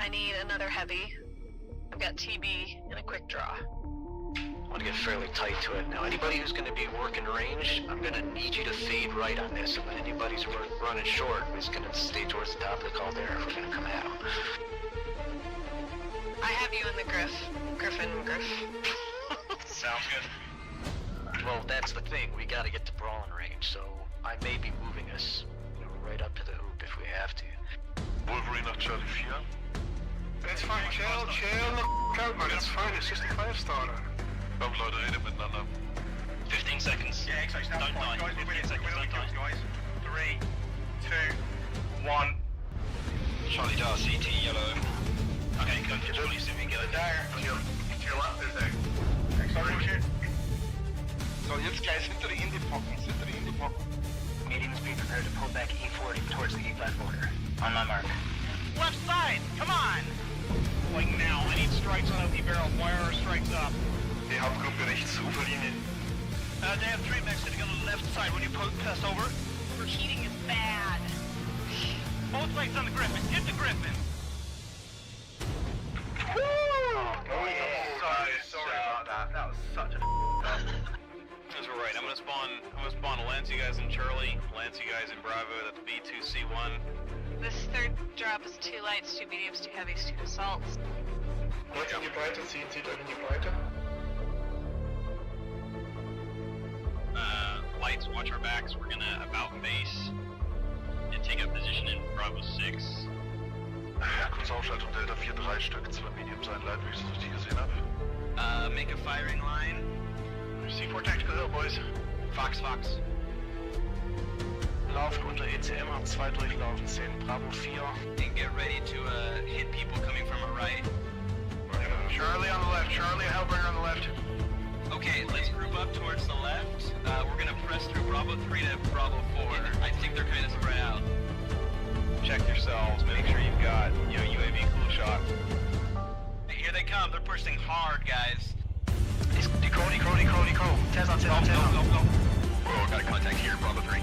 I need another heavy. I've got TB and a quick draw. I want to get fairly tight to it. Now, anybody who's going to be working range, I'm going to need you to fade right on this. And anybody who's running short is going to stay towards the top of the caldera if we're going to come at them. I have you in the Griff. Griffin. Sounds good. Well, that's the thing. We got to get to brawling range, so I may be moving us, right up to the hoop if we have to. Wolverine nach Charlie 4. That's fine, chill the out, man. It's fine, it's just a fire starter. Komm, Leute, redet miteinander. 15 seconds. Yeah, exactly. Don't die. Guys, 15 seconds, don't die. Guys. 3, 2, 1. Charlie Dar, CT, yellow. Okay, go to Charlie, see if we can get it there. To your left, is there. Sorry, shoot. So, jetzt guys, hinter die Indie-Pocken. Mediums be prepared to pull back E40 towards the E5 border. On my mark. Left side, come on! Like now, I need strikes on OP barrel. Wire our strikes up. Die Hauptgruppe rechts, Uferlinie. They have 3 mechs sitting on the left side when you pass over. Overheating is bad. Both legs on the Griffin. Hit the Griffin. Sorry about that. That was such a That's alright. I'm gonna spawn Lance, you guys in Charlie, Lance, you guys in Bravo. That's B2C1. This third drop is 2 lights, 2 mediums, 2 heavies, 2 assaults. Leute in die Breite, zieht euch in die Breite. Lights, watch our backs. We're gonna about base and take up position in Bravo 6. Ja, kurze Aufschaltung, Delta 4, 3 Stück, 2 Mediums einleiten, wie ich es richtig gesehen habe. Make a firing line. C4 Tactical Hill, boys. Fox. Laufen unter ECM, hab 2 durchlaufen, 10 Bravo 4. And get ready to hit people coming from our right. Charlie on the left, Charlie, a Hellbringer on the left. Okay, let's group up towards the left. We're gonna press through Bravo 3 to Bravo 4. I think they're kind of spread out. Check yourselves, make sure you've got, UAV cool shot. Hey, here they come, they're pushing hard, guys. Deco. Tez on. Go. Oh, got a contact here, Bravo 3.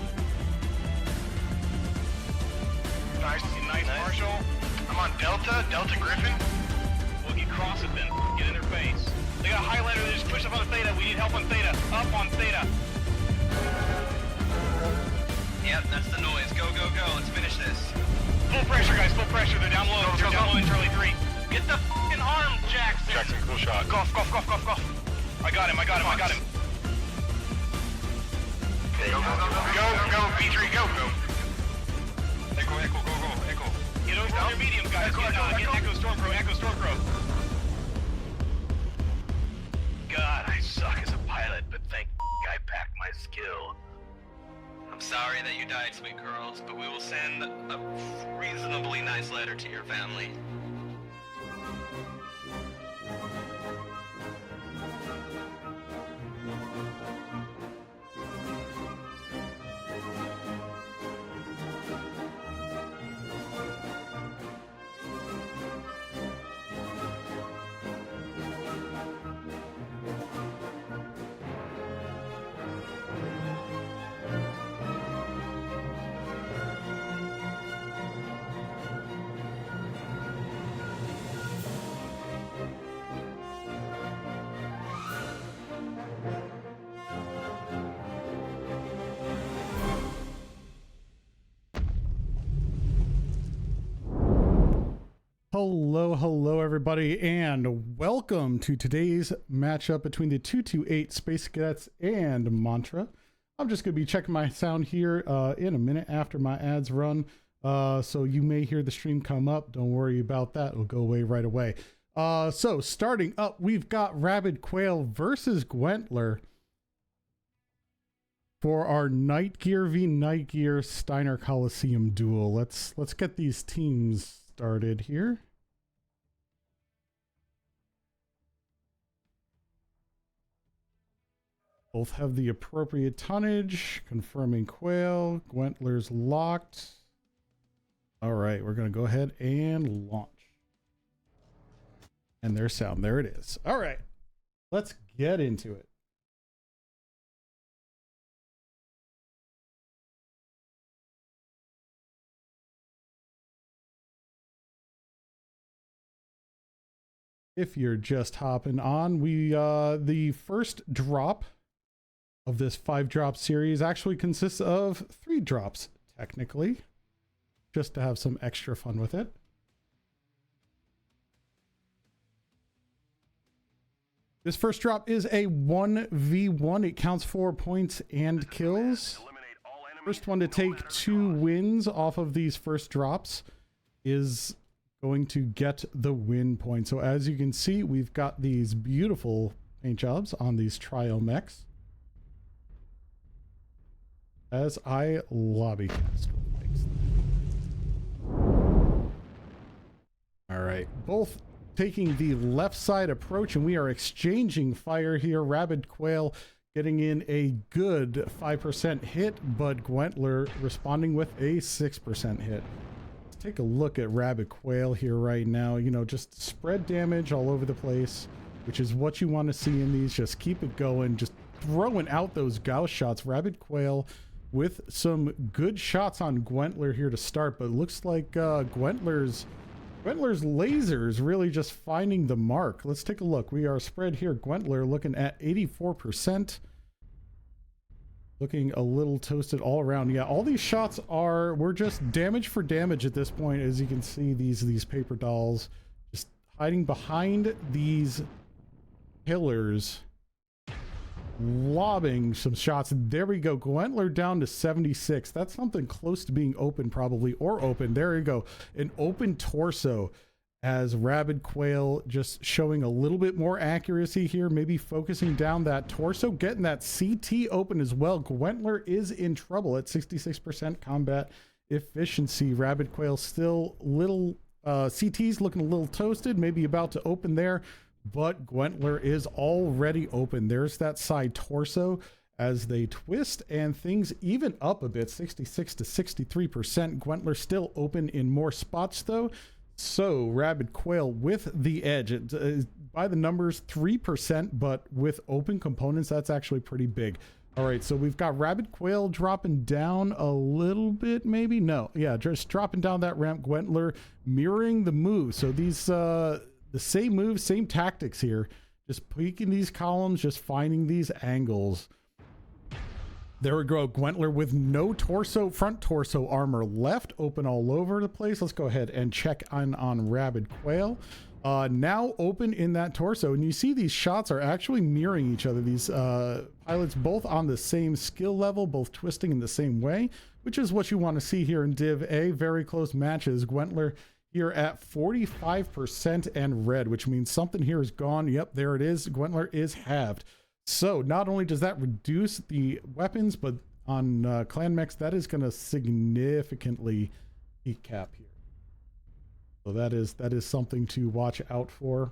Nice, Marshall. I'm on Delta Griffin. We'll get cross it then, get in their face. They got a highlighter, they just push up on Theta. We need help on Theta. Up on Theta. Yep, that's the noise. Go. Let's finish this. Full pressure, guys, full pressure. They're down low. They're down low in Charlie 3. Get the f***ing arm, Jackson. Jackson, cool shot. Golf. I got him. Go, B3, go. Echo, go. Get over their medium, guys. Get Echo Stormcrow. God, I suck as a pilot, but thank I packed my skill. I'm sorry that you died, sweet girls, but we will send a reasonably nice letter to your family. Hello everybody, and welcome to today's matchup between the 228 Space Cadets and Mantra. I'm just going to be checking my sound here in a minute after my ads run, so you may hear the stream come up. Don't worry about that, it'll go away right away. So starting up, we've got Rabid Quail versus Gwentler for our Night Gear v Night Gear Steiner Coliseum duel. Let's get these teams started here. Both have the appropriate tonnage. Confirming Quail. Gwentler's locked. All right, we're going to go ahead and launch. And their sound. There it is. All right, let's get into it. If you're just hopping on, the first drop of this 5-drop series actually consists of 3 drops, technically, just to have some extra fun with it. This first drop is a 1v1. It counts for points and kills. First one to take 2 wins off of these first drops is going to get the win point. So as you can see, we've got these beautiful paint jobs on these trio mechs. As I lobby cast. All right, both taking the left side approach, and we are exchanging fire here. Rabid Quail getting in a good 5% hit, but Gwentler responding with a 6% hit. Take a look at Rabid Quail here right now. You know, just spread damage all over the place, which is what you want to see in these. Just keep it going, just throwing out those Gauss shots. Rabid Quail with some good shots on Gwentler here to start, but it looks like Gwentler's lasers really just finding the mark. Let's take a look. We are spread here. Gwentler looking at 84%. Looking a little toasted all around. Yeah, all these shots we're just damage for damage at this point. As you can see, these paper dolls just hiding behind these pillars, lobbing some shots. There we go. Gwentler down to 76. That's something close to being open, probably, or open. There you go. An open torso, as Rabid Quail just showing a little bit more accuracy here, maybe focusing down that torso, getting that CT open as well. Gwentler is in trouble at 66% combat efficiency. Rabid Quail still little, CT's looking a little toasted, maybe about to open there, but Gwentler is already open. There's that side torso as they twist, and things even up a bit, 66 to 63%. Gwentler still open in more spots though. So Rabid Quail with the edge. By the numbers, 3%, but with open components, that's actually pretty big. All right, so we've got Rabid Quail dropping down a little bit, maybe? No, yeah, just dropping down that ramp. Gwentler mirroring the move. So these, the same moves, same tactics here. Just peeking these columns, just finding these angles. There we go. Gwentler with no front torso armor left, open all over the place. Let's go ahead and check on Rabid Quail. Now open in that torso, and you see these shots are actually mirroring each other. These pilots both on the same skill level, both twisting in the same way, which is what you want to see here in Div A. Very close matches. Gwentler here at 45% and red, which means something here is gone. Yep, there it is. Gwentler is halved. So not only does that reduce the weapons, but on clan mechs, that is going to significantly peak cap here. So that is something to watch out for,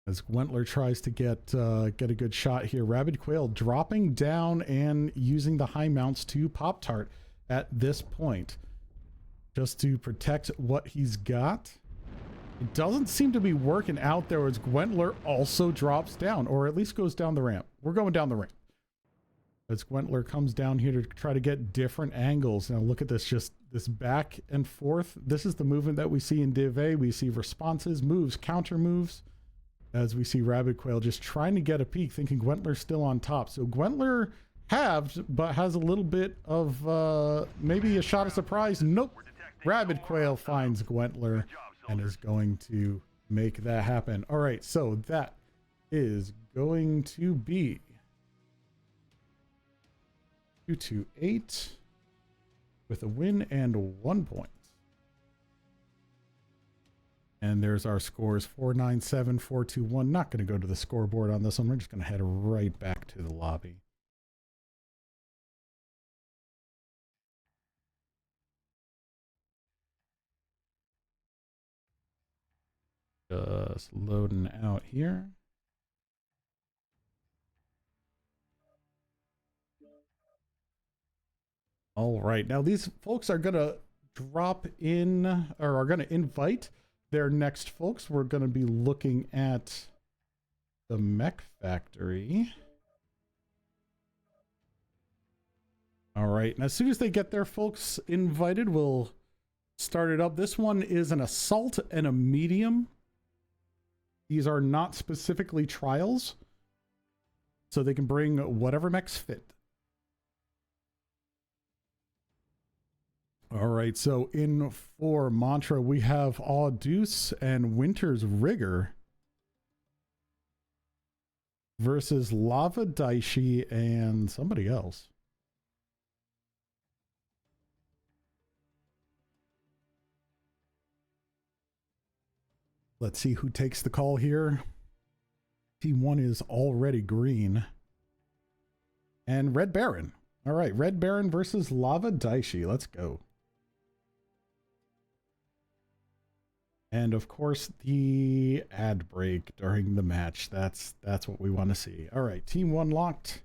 as Gwentler tries to get a good shot here. Rabid Quail dropping down and using the high mounts to Pop-Tart at this point, just to protect what he's got. It doesn't seem to be working out there as Gwentler also drops down, or at least goes down the ramp. We're going down the ramp. As Gwentler comes down here to try to get different angles. Now look at this, just this back and forth. This is the movement that we see in Div A. We see responses, moves, counter moves, as we see Rabid Quail just trying to get a peek, thinking Gwentler's still on top. So Gwentler halved, but has a little bit of maybe a shot of surprise. Nope. Rabid Quail finds Gwentler and is going to make that happen. All right, so that is going to be 228 with a win and 1 point. And there's our scores, 497, 421. Not going to go to the scoreboard on this one. We're just going to head right back to the lobby. Just loading out here. All right, now these folks are gonna drop in, or are gonna invite their next folks. We're gonna be looking at the mech factory. All right, and as soon as they get their folks invited, we'll start it up. This one is an assault and a medium. These are not specifically trials, so they can bring whatever mechs fit. All right, so in for Mantra, we have Audeus and Winter's Rigor versus Lava Daishi and somebody else. Let's see who takes the call here. Team 1 is already green. And Red Baron. All right, Red Baron versus Lava Daishi. Let's go. And of course, the ad break during the match. That's what we want to see. All right, Team 1 locked.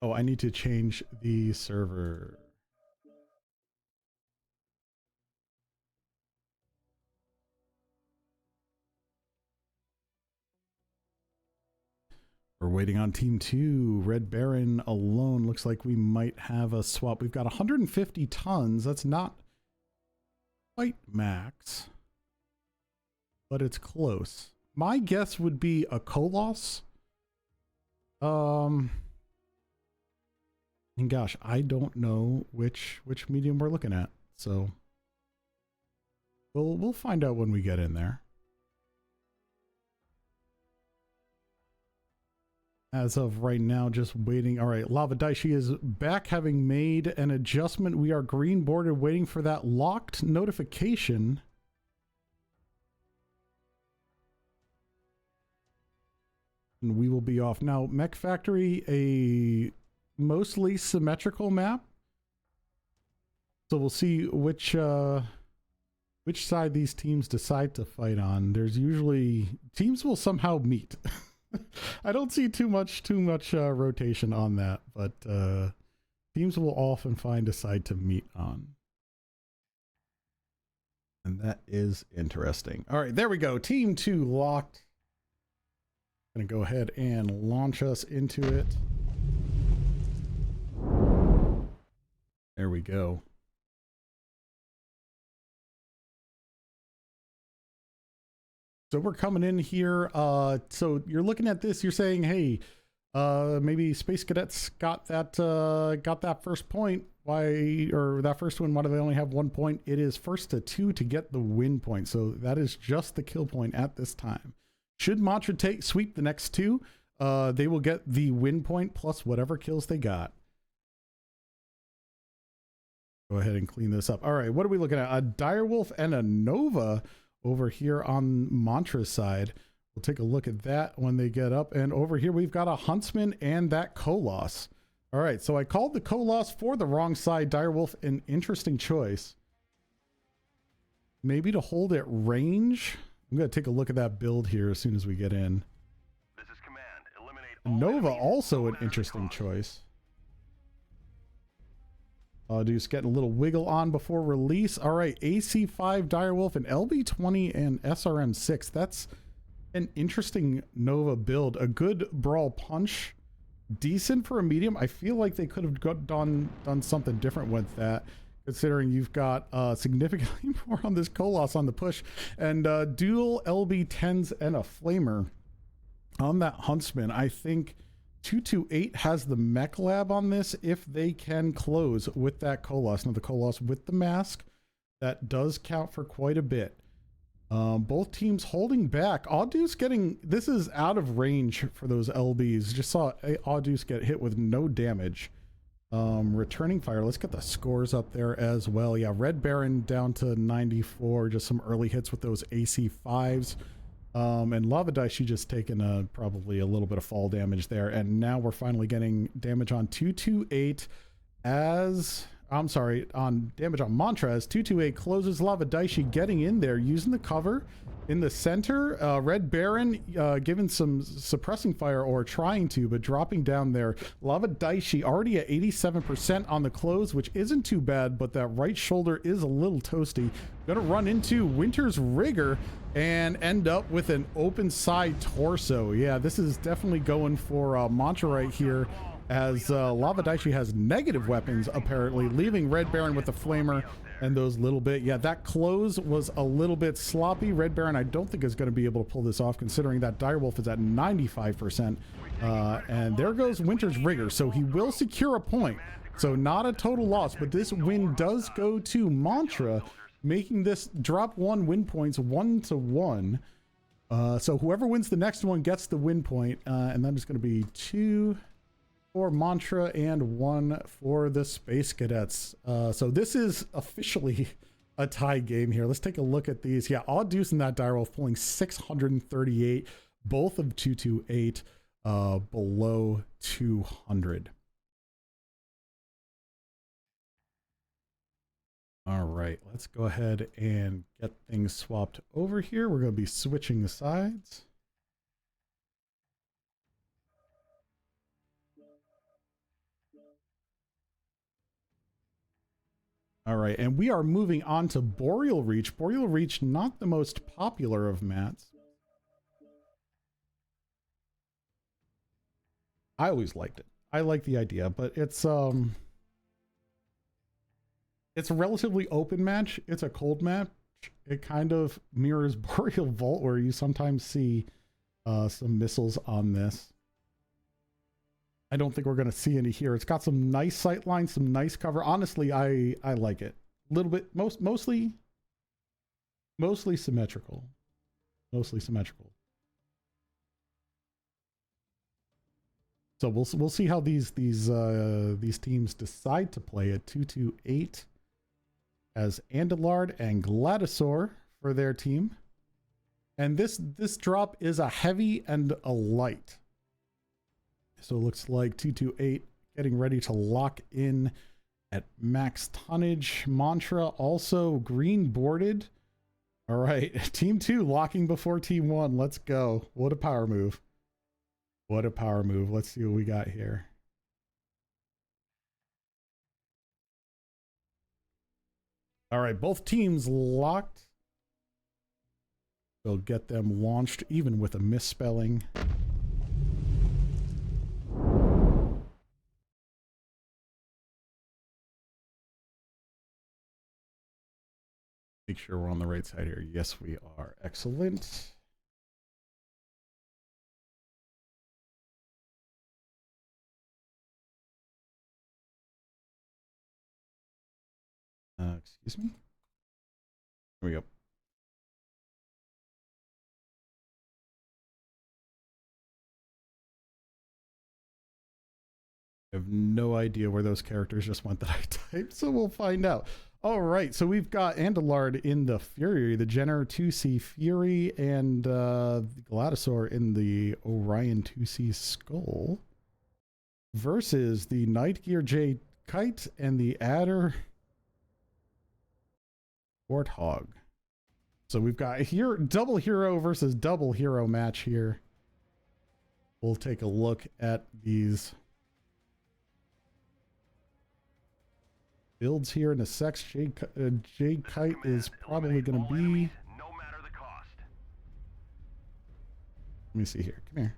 Oh, I need to change the server. We're waiting on Team 2. Red Baron alone. Looks like we might have a swap. We've got 150 tons. That's not quite max, but it's close. My guess would be a Koloss. And gosh, I don't know which medium we're looking at. So we'll find out when we get in there. As of right now, just waiting. All right, Lava Daishi is back, having made an adjustment. We are green bordered, waiting for that locked notification. And we will be off. Now, Mech Factory, a mostly symmetrical map. So we'll see which side these teams decide to fight on. There's usually, teams will somehow meet. I don't see too much rotation on that, but teams will often find a side to meet on. And that is interesting. All right, there we go. Team 2 locked. Gonna go ahead and launch us into it. There we go. So we're coming in here. So you're looking at this, you're saying, hey, maybe Space Cadets got that first point. Why, or that first win, why do they only have 1 point? It is first to 2 to get the win point. So that is just the kill point at this time. Should Mantra sweep the next 2, they will get the win point plus whatever kills they got. Go ahead and clean this up. All right, what are we looking at? A Direwolf and a Nova over here on Mantra's side. We'll take a look at that when they get up. And over here, we've got a Huntsman and that Koloss. All right, so I called the Koloss for the wrong side. Direwolf, an interesting choice. Maybe to hold at range. I'm going to take a look at that build here as soon as we get in. This is command. Eliminate Nova, also an interesting choice. Just getting a little wiggle on before release. All right, AC5 Direwolf and LB20 and SRM6. That's an interesting Nova build. A good brawl punch. Decent for a medium. I feel like they could have done something different with that, considering you've got significantly more on this Koloss on the push. And dual LB10s and a Flamer on that Huntsman. I think 228 has the mech lab on this if they can close with that Koloss. Now the Koloss with the mask, that does count for quite a bit. Both teams holding back. Audeus getting, this is out of range for those LBs. Just saw Audeus get hit with no damage. Returning fire, let's get the scores up there as well. Yeah, Red Baron down to 94, just some early hits with those AC5s. And Lava Daishi just taken probably a little bit of fall damage there. And now we're finally getting damage on 228 as, I'm sorry, on damage on Mantra as 228 closes. Lava Daishi getting in there, using the cover in the center. Red Baron giving some suppressing fire, or trying to, but dropping down there. Lava Daishi already at 87% on the close, which isn't too bad, but that right shoulder is a little toasty. Gonna run into Winter's Rigor and end up with an open side torso. Yeah, this is definitely going for Mantra right here. as Lava Daichi has negative weapons, apparently, leaving Red Baron with the Flamer and those little bit. Yeah, that close was a little bit sloppy. Red Baron, I don't think is going to be able to pull this off, considering that Direwolf is at 95%. And there goes Winter's Rigor, so he will secure a point. So not a total loss, but this win does go to Mantra, making this drop 1 win points 1-1. So whoever wins the next one gets the win point, and then it's going to be 2 for Mantra and 1 for the Space Cadets. So this is officially a tie game here. Let's take a look at these. Yeah, Odd Deuce and that Direwolf pulling 638, both of 228 below 200. All right, let's go ahead and get things swapped over here. We're going to be switching the sides. All right, and we are moving on to Boreal Reach. Boreal Reach, not the most popular of mats. I always liked it. I like the idea, but it's a relatively open match. It's a cold match. It kind of mirrors Boreal Vault, where you sometimes see some missiles on this. I don't think we're going to see any here. It's got some nice sight lines, some nice cover. Honestly, I like it. A little bit, mostly symmetrical. Mostly symmetrical. So we'll see how these teams decide to play it. 228 as Andalard and Gladisaur for their team. And this drop is a heavy and a light. So it looks like 228 getting ready to lock in at max tonnage. Mantra also green boarded. All right, team 2 locking before team 1. Let's go. What a power move. What a power move. Let's see what we got here. All right, both teams locked. We'll get them launched even with a misspelling. Make sure we're on the right side here. Yes, we are. Excellent. Excuse me. Here we go. I have no idea where those characters just went that I typed, so we'll find out. All right, so we've got Andalard in the Fury, the Jenner 2C Fury, and the Gladisaur in the Orion 2C Skull, versus the Night Gear Jade Kite and the Adder Warthog. So we've got here double hero versus double hero match here. We'll take a look at these builds here in a sex. Jade Kite is probably going to be, No matter the cost. let me see here. Come here.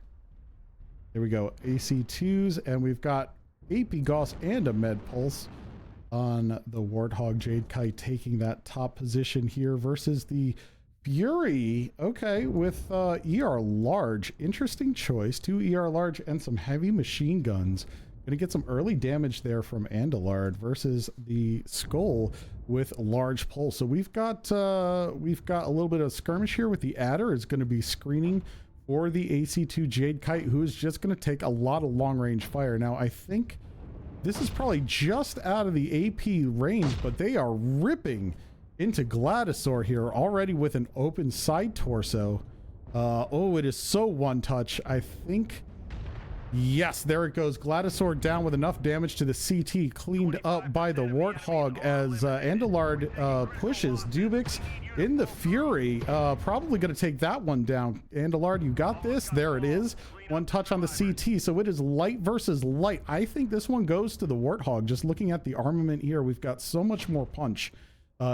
There we go. AC2s, and we've got AP Gauss and a Med Pulse on the Warthog. Jade Kite taking that top position here versus the Fury. Okay, with ER Large. Interesting choice. 2 ER Large and some heavy machine guns. Gonna get some early damage there from Andalard versus the Skull with Large Pulse. So we've got a little bit of skirmish here with the Adder. Is going to be screening for the AC2 Jade Kite, who is just going to take a lot of long range fire. Now I think this is probably just out of the AP range, but they are ripping into Gladisaur here already with an open side torso. Oh, it is so one touch. I think. Yes, there it goes. Gladisaur down with enough damage to the CT, cleaned up by the Warthog as Andalard pushes Dubix in the Fury. Probably going to take that one down. Andalard, you got this. There it is. One touch on the CT. So it is light versus light. I think this one goes to the Warthog. Just looking at the armament here, we've got so much more punch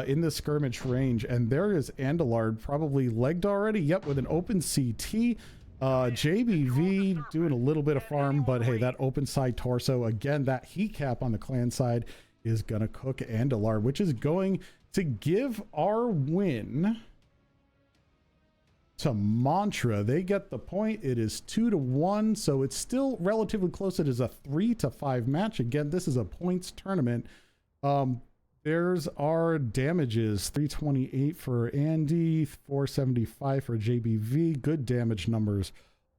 in the skirmish range. And there is Andalard, probably legged already. Yep, with an open CT. JBV doing a little bit of farm, but hey, that open side torso, again, that heat cap on the clan side is going to cook Andalar, which is going to give our win to Mantra. They get the point. It is 2-1, so it's still relatively close. It is a 3-5 match. Again, this is a points tournament. There's our damages: 328 for Andy, 475 for JBV. Good damage numbers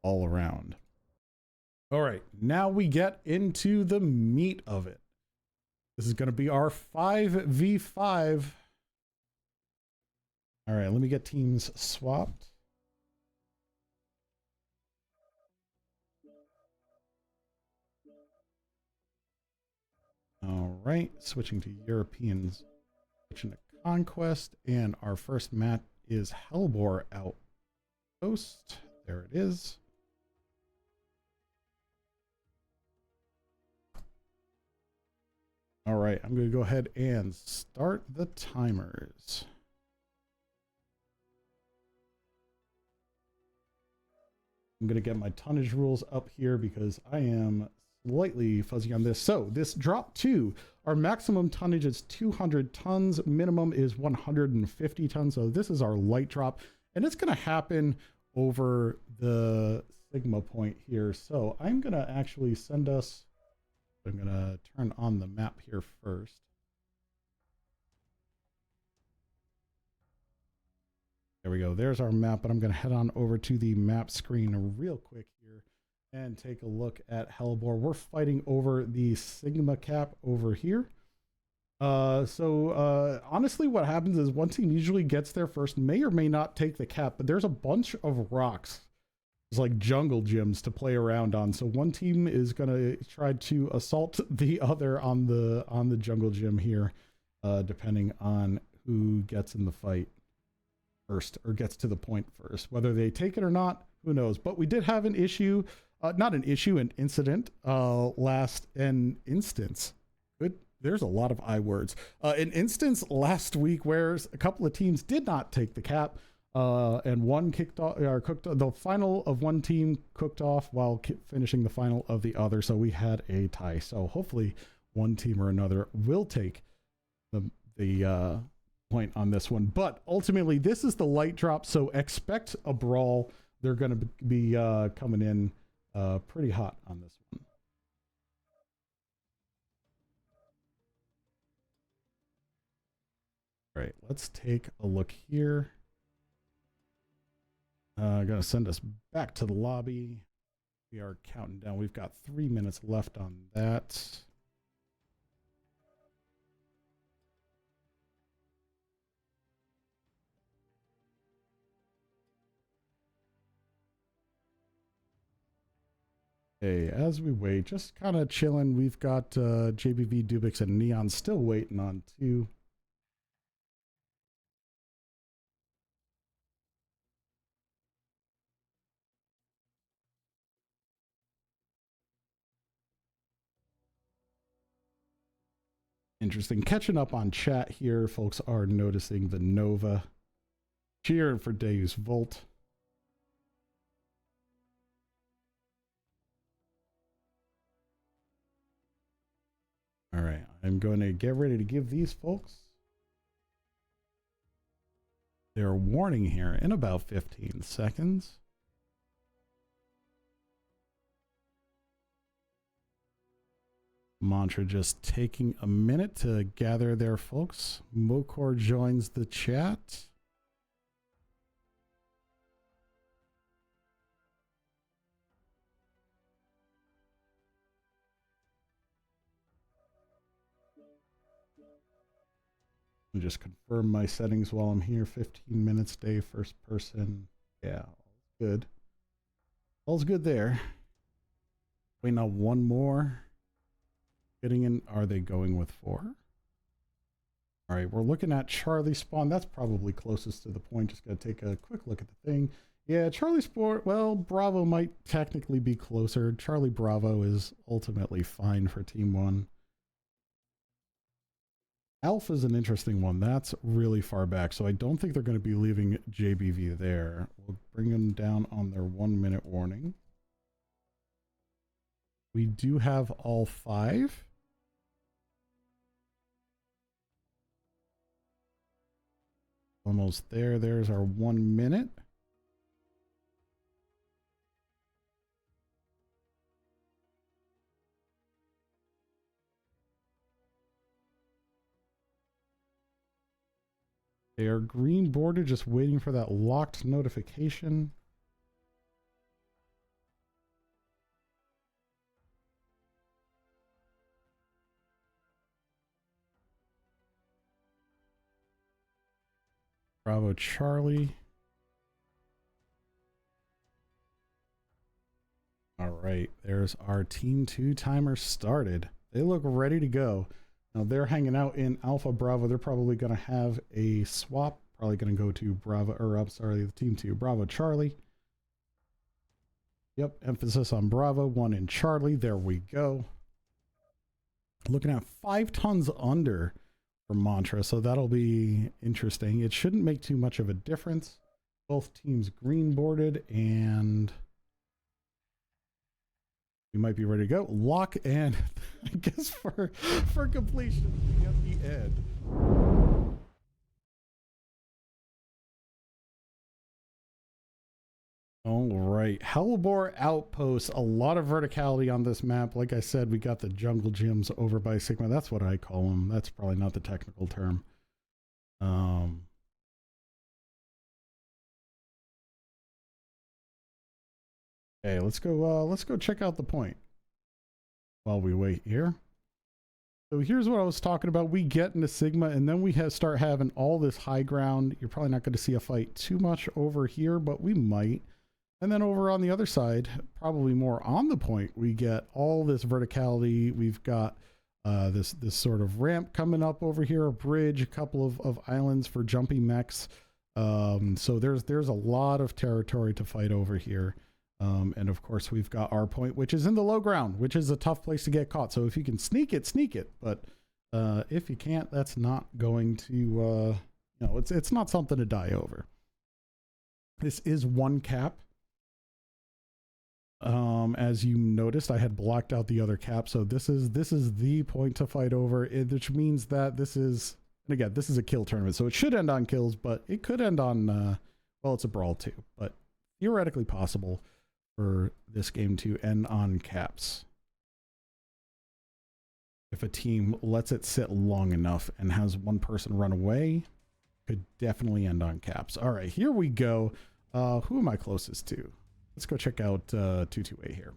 all around. All right, now we get into the meat of it. This is going to be our 5v5. All right, let me get teams swapped. All right, switching to Europeans, switching to Conquest, and our first map is Hellbore Outpost. There it is. All right, I'm going to go ahead and start the timers. I'm going to get my tonnage rules up here because I am slightly fuzzy on this. So this drop 2, our maximum tonnage is 200 tons, minimum is 150 tons. So this is our light drop, and it's going to happen over the Sigma point here. So I'm going to actually send us, I'm going to turn on the map here first. There we go. There's our map, but I'm going to head on over to the map screen real quick here and take a look at Hellbore. We're fighting over the Sigma cap over here. Honestly, what happens is one team usually gets there first, may or may not take the cap, but there's a bunch of rocks. It's like jungle gyms to play around on. So one team is going to try to assault the other on the jungle gym here, depending on who gets in the fight first or gets to the point first. Whether they take it or not, who knows? But we did have an issue, not an issue, an incident, an instance. Good. There's a lot of I words. An instance last week where a couple of teams did not take the cap, and one kicked off, or cooked. The final of one team cooked off while finishing the final of the other. So we had a tie. So hopefully one team or another will take the point on this one. But ultimately, this is the light drop. So expect a brawl. They're going to be coming in pretty hot on this one. All right, let's take a look here. Going to send us back to the lobby. We are counting down. We've got 3 minutes left on that. Hey, as we wait, just kind of chilling. We've got JBV, Dubix, and Neon still waiting on 2. Interesting. Catching up on chat here, folks are noticing the Nova. Cheering for Deus Volt. All right, I'm going to get ready to give these folks their warning here in about 15 seconds. Mantra just taking a minute to gather their folks. Mokor joins the chat. And just confirm my settings while I'm here. 15 minutes day, first person. Yeah, good. All's good there. Waiting on one more. Getting in. Are they going with 4? All right, we're looking at Charlie Spawn. That's probably closest to the point. Just got to take a quick look at the thing. Yeah, Charlie Sport. Well, Bravo might technically be closer. Charlie Bravo is ultimately fine for Team 1. Alpha's an interesting one. That's really far back, so I don't think they're going to be leaving JBV there. We'll bring them down on their 1 minute warning. We do have all 5. Almost there. There's our 1 minute. They are green bordered, just waiting for that locked notification. Bravo Charlie. All right, there's our Team 2 timer started. They look ready to go. Now they're hanging out in Alpha Bravo. They're probably going to have a swap. Probably going to go to Bravo, or I'm sorry, the Team 2, Bravo Charlie. Yep, emphasis on Bravo, 1 in Charlie. There we go. Looking at 5 tons under for Mantra, so that'll be interesting. It shouldn't make too much of a difference. Both teams green boarded, and we might be ready to go. Lock, and I guess for completion, we get the end. All right, Hellbore Outpost. A lot of verticality on this map. Like I said, we got the jungle gyms over by Sigma. That's what I call them. That's probably not the technical term. Okay, let's go check out the point while we wait here. So here's what I was talking about. We get into Sigma, and then we start having all this high ground. You're probably not going to see a fight too much over here, but we might. And then over on the other side, probably more on the point, we get all this verticality. We've got this sort of ramp coming up over here, a bridge, a couple of islands for jumpy mechs. So there's a lot of territory to fight over here. And of course, we've got our point, which is in the low ground, which is a tough place to get caught. So if you can sneak it, sneak it. But if you can't, that's not going to, no, it's not something to die over. This is one cap. As you noticed, I had blocked out the other cap. So this is the point to fight over, which means that this is, and again, this is a kill tournament. So it should end on kills, but it could end on, well, it's a brawl too, but theoretically possible for this game to end on caps. If a team lets it sit long enough and has one person run away, could definitely end on caps. All right, here we go. Who am I closest to? Let's go check out 228 here.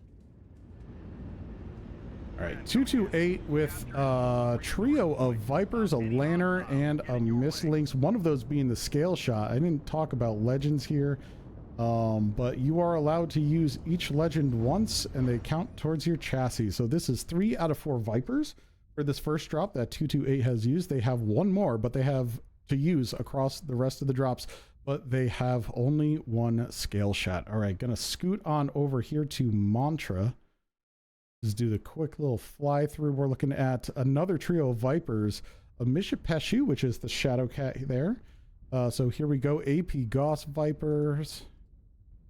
All right, 228 with a trio of Vipers, a Lanner, and a Mislinks. One of those being the scale shot. I didn't talk about legends here, but you are allowed to use each legend once, and they count towards your chassis. So this is 3 out of 4 Vipers for this first drop that 228 has used. They have one more, but they have to use across the rest of the drops. But they have only one scale shot. All right, gonna scoot on over here to Mantra. Just do the quick little fly through. We're looking at another trio of Vipers, a Mishipeshu, which is the Shadow Cat there. So here we go, AP Goss Vipers.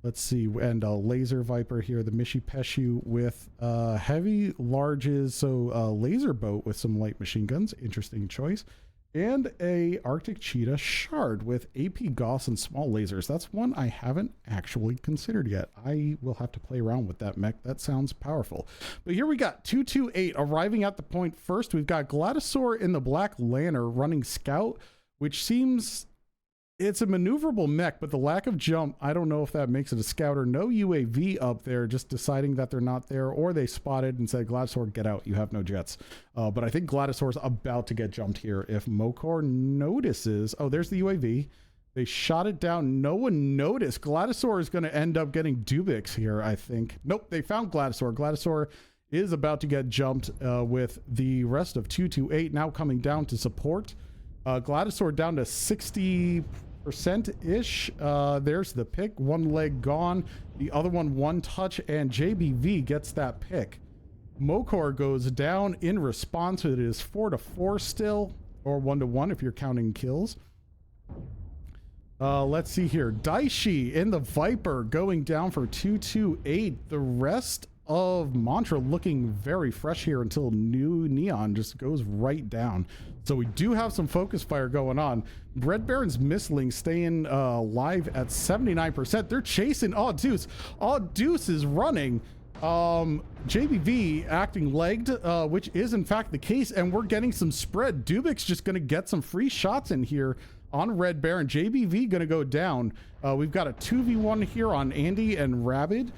Let's see, and a Laser Viper here, the Mishipeshu with heavy larges, so a laser boat with some light machine guns, interesting choice. And a Arctic Cheetah Shard with AP Goss and small lasers. That's one I haven't actually considered yet. I will have to play around with that mech. That sounds powerful. But here we got 228 arriving at the point first. We've got Gladisaur in the Black Lanner running Scout, which seems, it's a maneuverable mech, but the lack of jump, I don't know if that makes it a Scout or no UAV up there, just deciding that they're not there, or they spotted and said, Gladisaur, get out, you have no jets. But I think Gladisaur's about to get jumped here. If Mokor notices, oh, there's the UAV. They shot it down. No one noticed. Gladisaur is going to end up getting Dubix here, I think. Nope, they found Gladisaur. Gladisaur is about to get jumped with the rest of 228 now coming down to support. Gladisaur down to 60%-ish. There's the pick. One leg gone. The other one touch, and JBV gets that pick. Mokor goes down in response. It is 4-4 still. or 1-1 if you're counting kills. Let's see here. Daishi in the Viper going down for 228. The rest of Mantra looking very fresh here until New Neon just goes right down. So we do have some focus fire going on. Red Baron's Mistling staying live at 79%. They're chasing Deuce. Deuce is running. JBV acting legged, which is in fact the case, and we're getting some spread. Dubik's just going to get some free shots in here on Red Baron. JBV going to go down. We've got a 2v1 here on Andy and Rabid.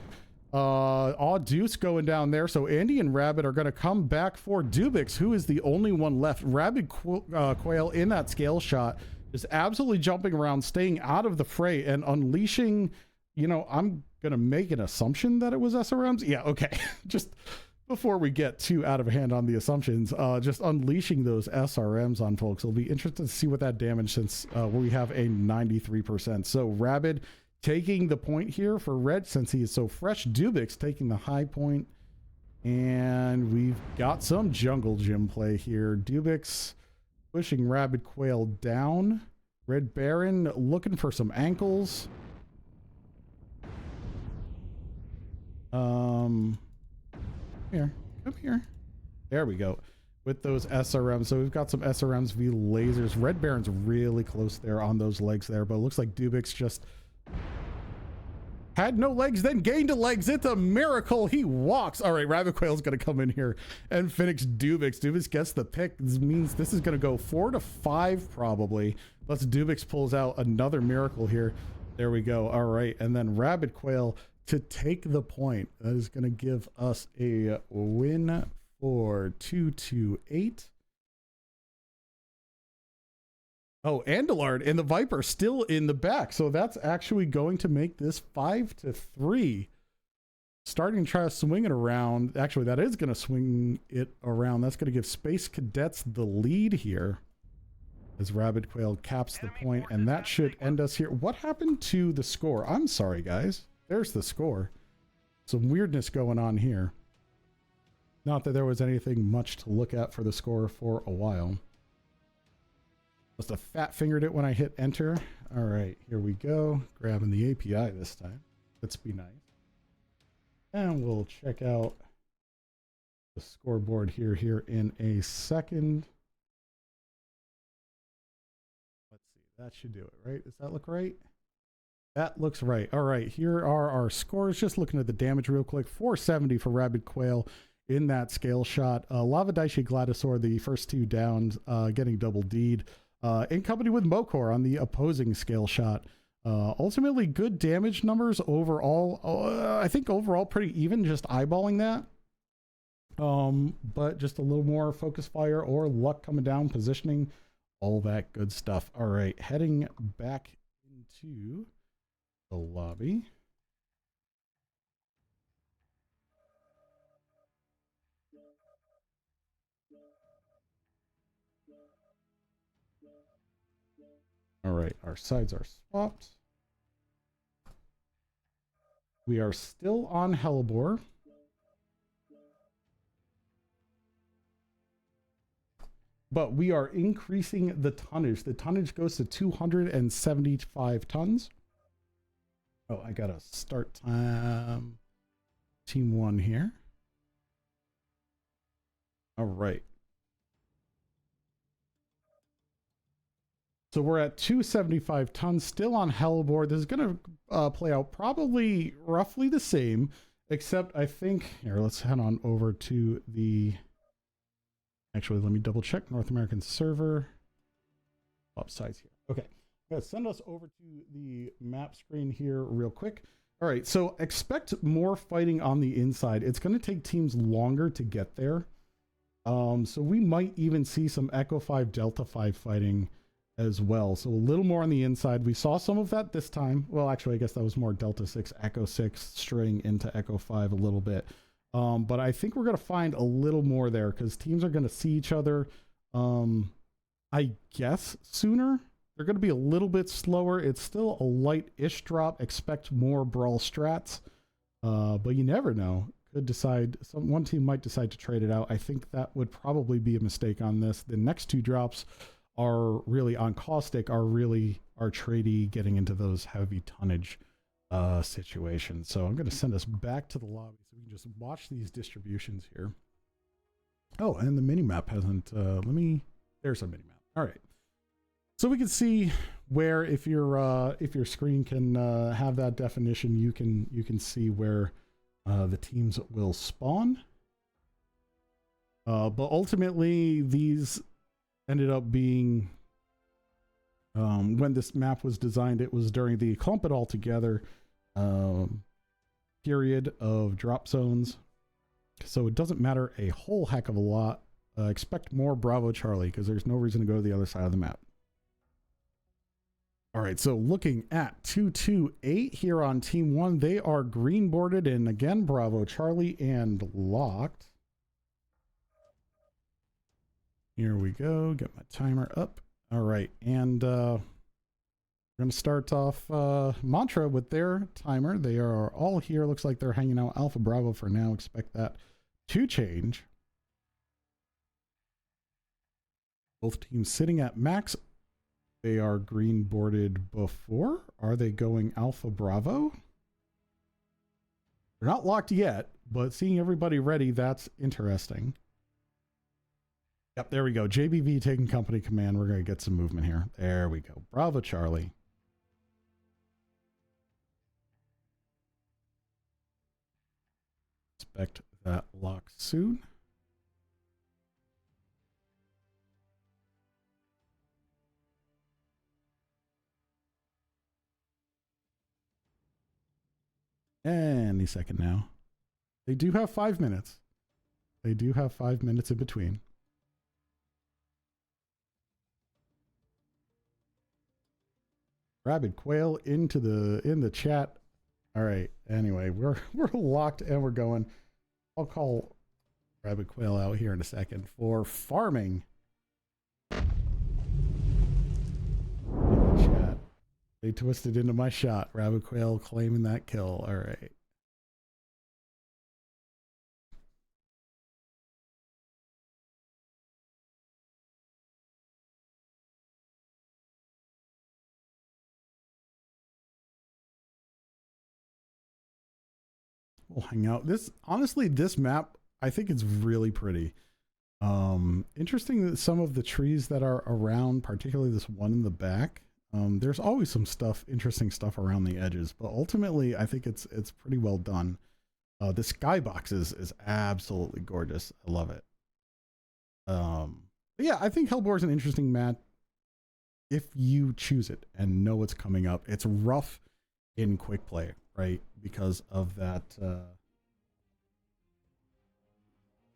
Deuce going down there. So Andy and Rabbit are going to come back for Dubix, who is the only one left. Rabid Quail in that scale shot is absolutely jumping around, staying out of the fray and unleashing, you know, I'm going to make an assumption that it was SRMs. Yeah, okay. Just before we get too out of hand on the assumptions, just unleashing those SRMs on folks. It'll be interesting to see what that damage, since we have a 93%. So Rabid taking the point here for Red since he is so fresh. Dubix taking the high point. And we've got some jungle gym play here. Dubix pushing Rabid Quail down. Red Baron looking for some ankles. Here, come here. There we go. With those SRMs. So we've got some SRMs v lasers. Red Baron's really close there on those legs there, but it looks like Dubix just had no legs, then gained a legs. It's a miracle. He walks. All right, Rabbit Quail's going to come in here and finish Dubix. Dubix gets the pick. This means this is going to go 4-5 probably. Plus Dubix pulls out another miracle here. There we go. All right, and then Rabbit Quail to take the point. That is going to give us a win for 228. Oh, Andalard and the Viper still in the back. So that's actually going to make this 5-3. Starting to try to swing it around. Actually, that is going to swing it around. That's going to give Space Cadets the lead here as Rabbit Quail caps the point, and that should end us here. What happened to the score? I'm sorry, guys. There's the score. Some weirdness going on here. Not that there was anything much to look at for the score for a while. Must have fat fingered it when I hit enter. All right, here we go. Grabbing the API this time. Let's be nice. And we'll check out the scoreboard here in a second. Let's see. That should do it, right? Does that look right? That looks right. All right, here are our scores. Just looking at the damage real quick. 470 for Rabbit Quail in that scale shot. Lava Daishi Gladisaur, the first two downs, getting double D'd. In company with Mokor on the opposing scale shot. Ultimately good damage numbers overall. I think overall pretty even, just eyeballing that. But just a little more focus fire or luck coming down, positioning, all that good stuff. All right, heading back into the lobby. All right, our sides are swapped. We are still on Hellebore. But we are increasing the tonnage. The tonnage goes to 275 tons. Oh, I got a start time. Team 1 here. All right. So we're at 275 tons, still on Hellebore. This is going to play out probably roughly the same, except I think, here, let's head on over to the, actually, let me double check North American server. Swap sides here. Okay, let's send us over to the map screen here real quick. All right, so expect more fighting on the inside. It's going to take teams longer to get there. So we might even see some Echo 5, Delta 5 fighting as well. So a little more on the inside. We saw some of that this time. Well, actually, I guess that was more Delta 6, Echo 6 straying into Echo 5 a little bit. But I think we're going to find a little more there because teams are going to see each other, I guess, sooner. They're going to be a little bit slower. It's still a light-ish drop. Expect more Brawl strats. But you never know, could decide, one team might decide to trade it out. I think that would probably be a mistake on this. The next two drops are really on caustic, are tradey getting into those heavy tonnage situations. So I'm going to send us back to the lobby so we can just watch these distributions here. Oh, and the mini map hasn't, there's a mini map. All right. So we can see where, if your screen can have that definition, you can see where the teams will spawn. But ultimately, these ended up being, when this map was designed, it was during the Clump It All Together period of drop zones. So it doesn't matter a whole heck of a lot. Expect more Bravo Charlie, because there's no reason to go to the other side of the map. All right, so looking at 228 here on Team 1, they are green boarded, and again, Bravo Charlie and locked. Here we go, get my timer up. All right, and we're going to start off Mantra with their timer. They are all here. Looks like they're hanging out Alpha Bravo for now. Expect that to change. Both teams sitting at max. They are green boarded before. Are they going Alpha Bravo? They're not locked yet, but seeing everybody ready, that's interesting. Yep, there we go. JBV taking company command. We're going to get some movement here. There we go. Bravo Charlie. Expect that lock soon. Any second now. They do have 5 minutes. They do have 5 minutes in between. Rabid Quail in the chat. All right. Anyway, we're locked and we're going. I'll call Rabid Quail out here in a second for farming. In the chat. They twisted into my shot. Rabid Quail claiming that kill. All right. We'll hang out. Honestly, this map, I think it's really pretty. Interesting that some of the trees that are around, particularly this one in the back, there's always some interesting stuff around the edges, but ultimately I think it's pretty well done. The skybox is absolutely gorgeous. I love it. But yeah, I think Hellbore is an interesting map if you choose it and know what's coming up. It's rough in quick play, right? Because of that,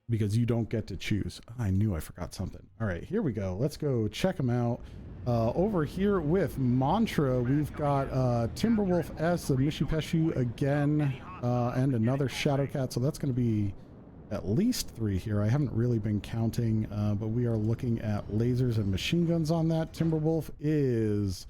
because you don't get to choose. I knew I forgot something. All right, here we go. Let's go check them out. Over here with Mantra, we've got Timberwolf S, a Mishipeshu again, and another Shadowcat. So that's going to be at least 3 here. I haven't really been counting, but we are looking at lasers and machine guns on that. Timberwolf is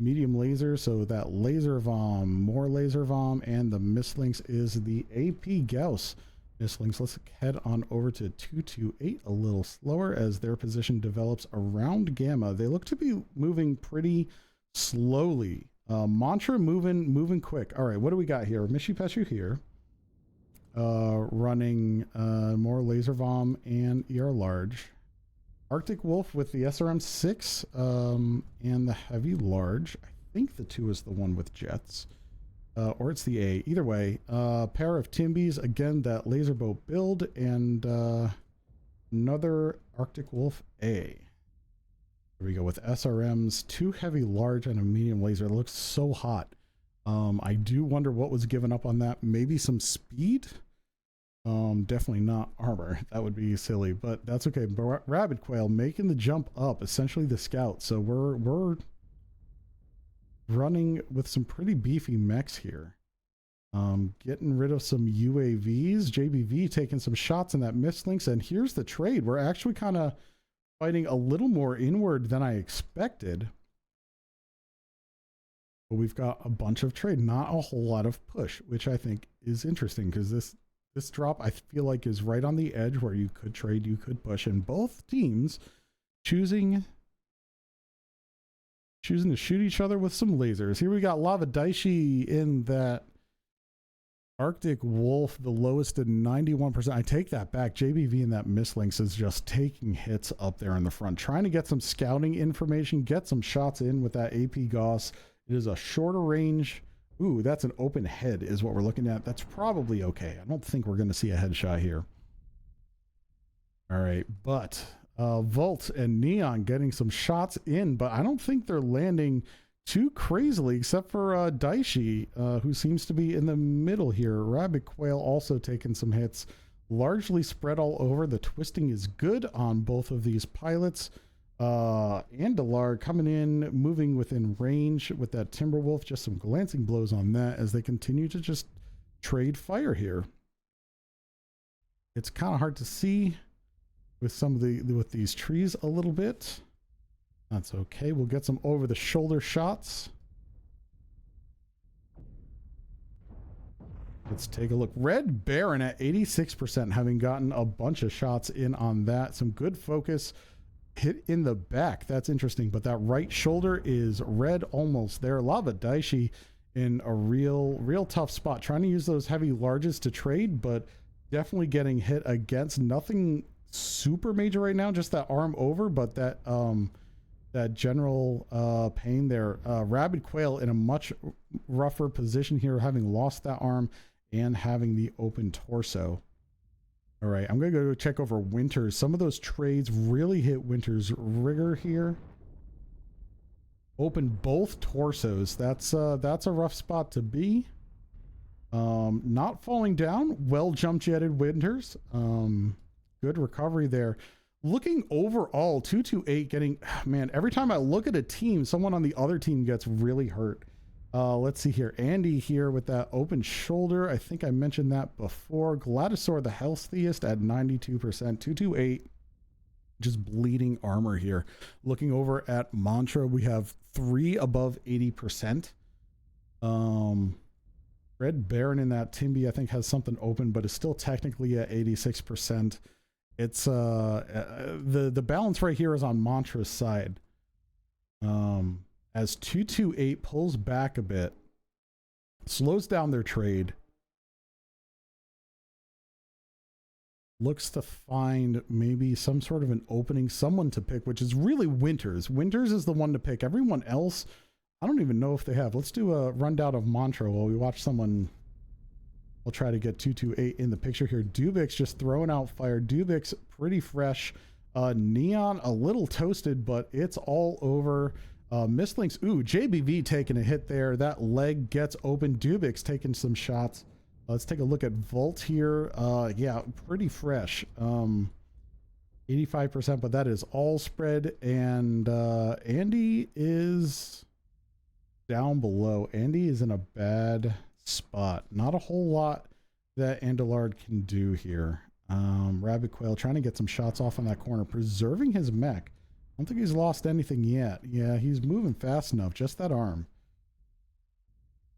medium laser, so that laser vom, more laser vom, and the Mistlinks is the AP Gauss Mistlinks. Let's head on over to 228 a little slower as their position develops around Gamma. They look to be moving pretty slowly. Mantra moving quick. All right, what do we got here? Mishipeshu here, running more laser vom and ER large. Arctic Wolf with the SRM-6 and the heavy large. I think the 2 is the one with jets, or it's the A. Either way, pair of Timbies, again, that laser boat build, and another Arctic Wolf A. Here we go with SRMs, 2 heavy large and a medium laser. It looks so hot. I do wonder what was given up on that. Maybe some speed? Definitely not armor. That would be silly, but that's okay. Rabid Quail making the jump up, essentially the scout. So we're running with some pretty beefy mechs here. Getting rid of some UAVs. JBV taking some shots in that Mistlinks, and here's the trade. We're actually kind of fighting a little more inward than I expected. But we've got a bunch of trade, not a whole lot of push, which I think is interesting because this this drop I feel like is right on the edge where you could trade, you could push, and both teams choosing to shoot each other with some lasers. Here we got Lava Daishi in that Arctic Wolf, the lowest at 91%. I take that back. JBV in that Mislinks is just taking hits up there in the front, trying to get some scouting information, get some shots in with that AP Gauss. It is a shorter range. Ooh, that's an open head is what we're looking at. That's probably okay. I don't think we're going to see a headshot here. All right, but Volt and Neon getting some shots in, but I don't think they're landing too crazily, except for Daishi, who seems to be in the middle here. Rabbit Quail also taking some hits, largely spread all over. The twisting is good on both of these pilots. Andalar coming in, moving within range with that Timberwolf. Just some glancing blows on that as they continue to just trade fire here. It's kind of hard to see with some of with these trees a little bit. That's okay. We'll get some over the shoulder shots. Let's take a look. Red Baron at 86%, having gotten a bunch of shots in on that. Some good focus. Hit in the back. That's interesting, but that right shoulder is red almost there. Lava Daishi in a real tough spot. Trying to use those heavy larges to trade, but definitely getting hit against. Nothing super major right now, just that arm over, but that that general pain there. Rabid Quail in a much rougher position here, having lost that arm and having the open torso. All right, I'm gonna go check over Winters. Some of those trades really hit Winters' rigor here. Open both torsos. That's a rough spot to be. Not falling down. Well jump jetted Winters. Good recovery there. Looking overall, 228 getting, man, every time I look at a team, someone on the other team gets really hurt. Let's see here. Andy here with that open shoulder. I think I mentioned that before. Gladisaur, the healthiest at 92%. 228, just bleeding armor here. Looking over at Mantra, we have 3 above 80%. Red Baron in that Timby, I think, has something open, but is still technically at 86%. It's the balance right here is on Mantra's side. As 228 pulls back a bit, slows down their trade, looks to find maybe some sort of an opening, someone to pick, which is really Winters. Winters is the one to pick. Everyone else, I don't even know if they have. Let's do a rundown of Mantra while we watch someone. We'll try to get 228 in the picture here. Dubix just throwing out fire. Dubix pretty fresh. Neon a little toasted, but it's all over. Mislinks, ooh, JBV taking a hit there. That leg gets open. Dubix taking some shots. Let's take a look at Volt here. Yeah, pretty fresh. 85%, but that is all spread. And Andy is down below. Andy is in a bad spot. Not a whole lot that Andalard can do here. Rabbit Quail trying to get some shots off on that corner, preserving his mech. I don't think he's lost anything yet. Yeah, he's moving fast enough. Just that arm.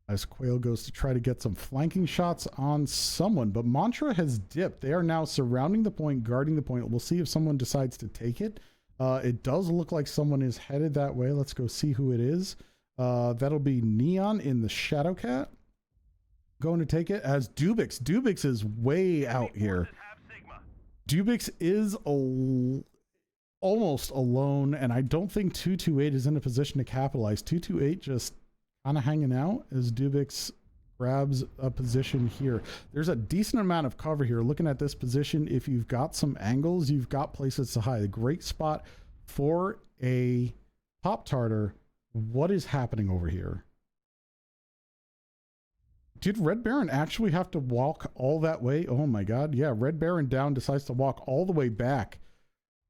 As Quail goes to try to get some flanking shots on someone, but Mantra has dipped. They are now surrounding the point, guarding the point. We'll see if someone decides to take it. It does look like someone is headed that way. Let's go see who it is. That'll be Neon in the Shadowcat. Going to take it as Dubix. Dubix is way out here. Dubix is almost alone, and I don't think 228 is in a position to capitalize. 228 just kind of hanging out as Dubix grabs a position here. There's a decent amount of cover here. Looking at this position, if you've got some angles, you've got places to hide. A great spot for a Pop-Tarter. What is happening over here? Did Red Baron actually have to walk all that way? Oh my god. Yeah, Red Baron down decides to walk all the way back.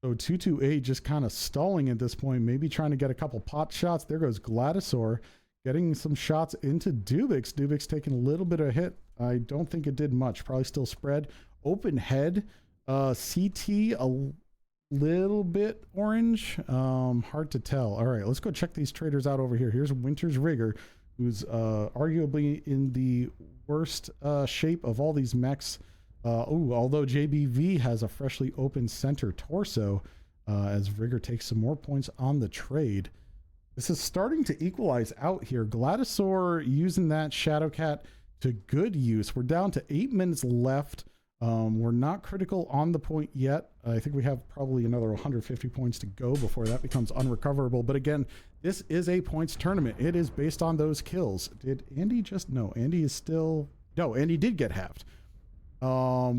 So 228 just kind of stalling at this point, maybe trying to get a couple pot shots. There goes Gladisaur getting some shots into Dubix. Dubix taking a little bit of hit. I don't think it did much. Probably still spread. Open head. CT a little bit orange. Hard to tell. All right, let's go check these traders out over here. Here's Winter's Rigger, who's arguably in the worst shape of all these mechs. Although JBV has a freshly opened center torso, as Rigger takes some more points on the trade. This is starting to equalize out here. Gladisaur using that Shadowcat to good use. We're down to 8 minutes left. We're not critical on the point yet. I think we have probably another 150 points to go before that becomes unrecoverable. But again, this is a points tournament. It is based on those kills. Did Andy just... No, Andy is still... No, Andy did get halved.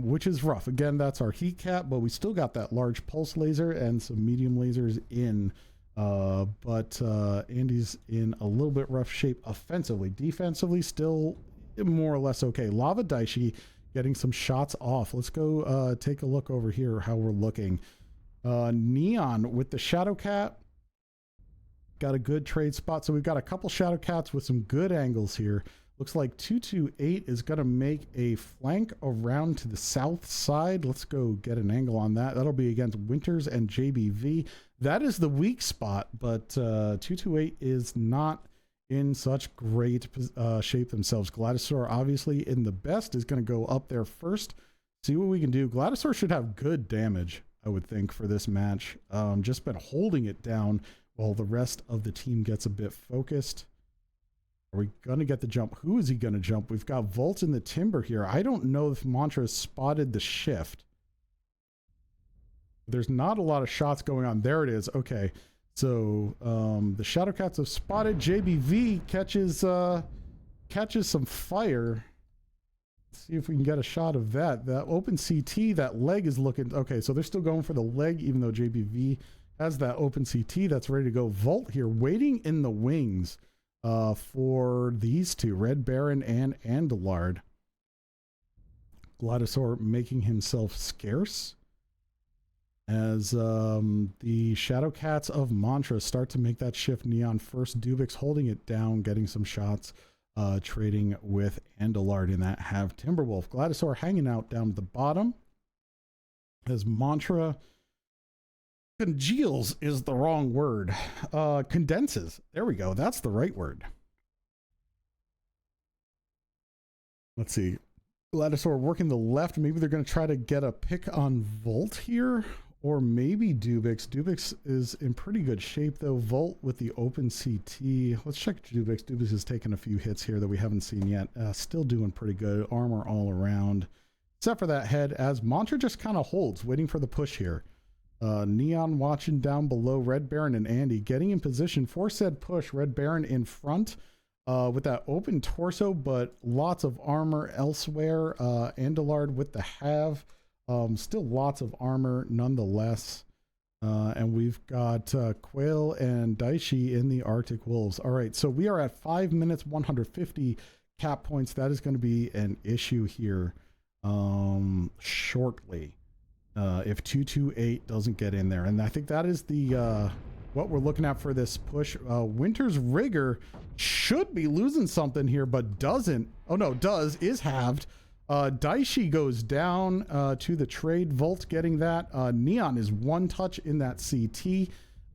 Which is rough. Again, that's our heat cap, but we still got that large pulse laser and some medium lasers in. But Andy's in a little bit rough shape offensively. Defensively, still more or less okay. Lava Daishi getting some shots off. Let's go take a look over here how we're looking. Neon with the Shadowcat got a good trade spot. So we've got a couple Shadowcats with some good angles here. Looks like 228 is going to make a flank around to the south side. Let's go get an angle on that. That'll be against Winters and JBV. That is the weak spot, but 228 is not in such great shape themselves. Gladisaur, obviously, in the best, is going to go up there first. See what we can do. Gladisaur should have good damage, I would think, for this match. Just been holding it down while the rest of the team gets a bit focused. Are we going to get the jump? Who is he going to jump? We've got Volt in the timber here. I don't know if Mantra spotted the shift. There's not a lot of shots going on. There it is. Okay. So the Shadowcats have spotted. JBV catches some fire. Let's see if we can get a shot of that. That open CT, that leg is looking... Okay, so they're still going for the leg, even though JBV has that open CT that's ready to go. Volt here, waiting in the wings. For these two, Red Baron and Andalard. Gladisaur making himself scarce as the Shadowcats of Mantra start to make that shift. Neon first, Dubix holding it down, getting some shots, trading with Andalard in that half. Timberwolf, Gladisaur hanging out down at the bottom as Mantra congeals is the wrong word. Condenses. There we go. That's the right word. Let's see. Gladisaur working the left. Maybe they're going to try to get a pick on Volt here. Or maybe Dubix. Dubix is in pretty good shape, though. Volt with the open CT. Let's check Dubix. Dubix has taken a few hits here that we haven't seen yet. Still doing pretty good. Armor all around. Except for that head, as Mantra just kind of holds, waiting for the push here. Neon watching down below. Red Baron and Andy getting in position for said push. Red Baron in front with that open torso, but lots of armor elsewhere. Andalard with the have. Still lots of armor nonetheless. And we've got Quail and Daishi in the Arctic Wolves. All right, so we are at 5 minutes, 150 cap points. That is going to be an issue here shortly. If 228 doesn't get in there. And I think that is the what we're looking at for this push. Winter's Rigger should be losing something here, but doesn't. Oh no, does, is halved. Daishi goes down to the trade. Volt getting that. Neon is one touch in that CT.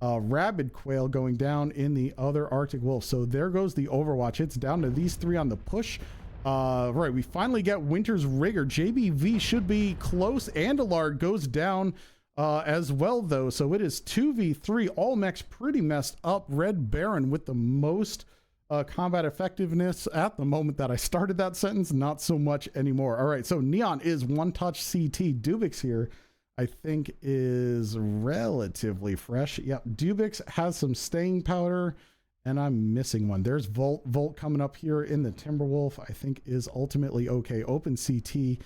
Rabid Quail going down in the other Arctic Wolf. So there goes the Overwatch. It's down to these three on the push. Right, we finally get Winter's Rigger. JBV should be close. Andalard goes down as well, though. So it is 2v3. All mechs pretty messed up. Red Baron with the most combat effectiveness at the moment that I started that sentence. Not so much anymore. All right, so Neon is one touch CT. Dubix here, I think, is relatively fresh. Yep, Dubix has some staying powder. And I'm missing one. There's Volt. Volt coming up here in the Timberwolf, I think is ultimately okay. Open CT.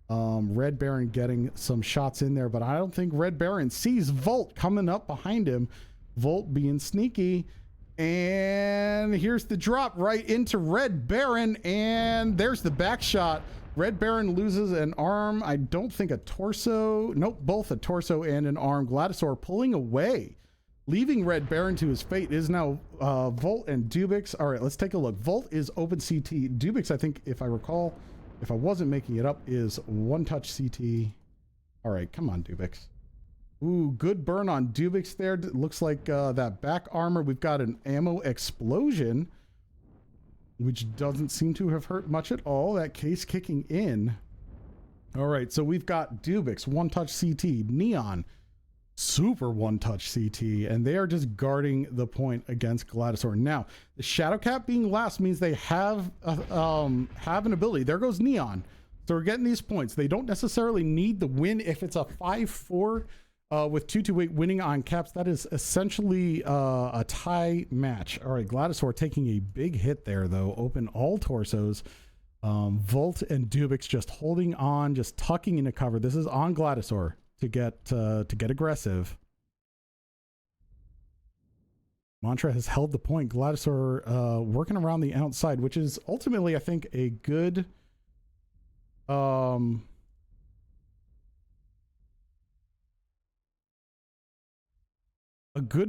Red Baron getting some shots in there, but I don't think Red Baron sees Volt coming up behind him. Volt being sneaky. And here's the drop right into Red Baron. And there's the back shot. Red Baron loses an arm. I don't think a torso. Nope, both a torso and an arm. Gladisaur pulling away. Leaving Red Baron to his fate. Is now Volt and Dubix. All right, let's take a look. Volt is open CT. Dubix, I think, if I recall, if I wasn't making it up, is one touch CT. All right, come on, Dubix. Ooh, good burn on Dubix there. Looks like that back armor. We've got an ammo explosion, which doesn't seem to have hurt much at all. That case kicking in. All right, so we've got Dubix, one touch CT, Neon, super one touch CT, and they are just guarding the point against Gladisaur. Now, the Shadow Cap being last means they have an ability. There goes Neon. So we're getting these points. They don't necessarily need the win if it's a 5-4 with 228 winning on caps. That is essentially a tie match. All right, Gladisaur taking a big hit there, though. Open all torsos. Volt and Dubix just holding on, just tucking into cover. This is on Gladisaur to get aggressive. Mantra has held the point. Gladisaur working around the outside, which is ultimately, I think, a good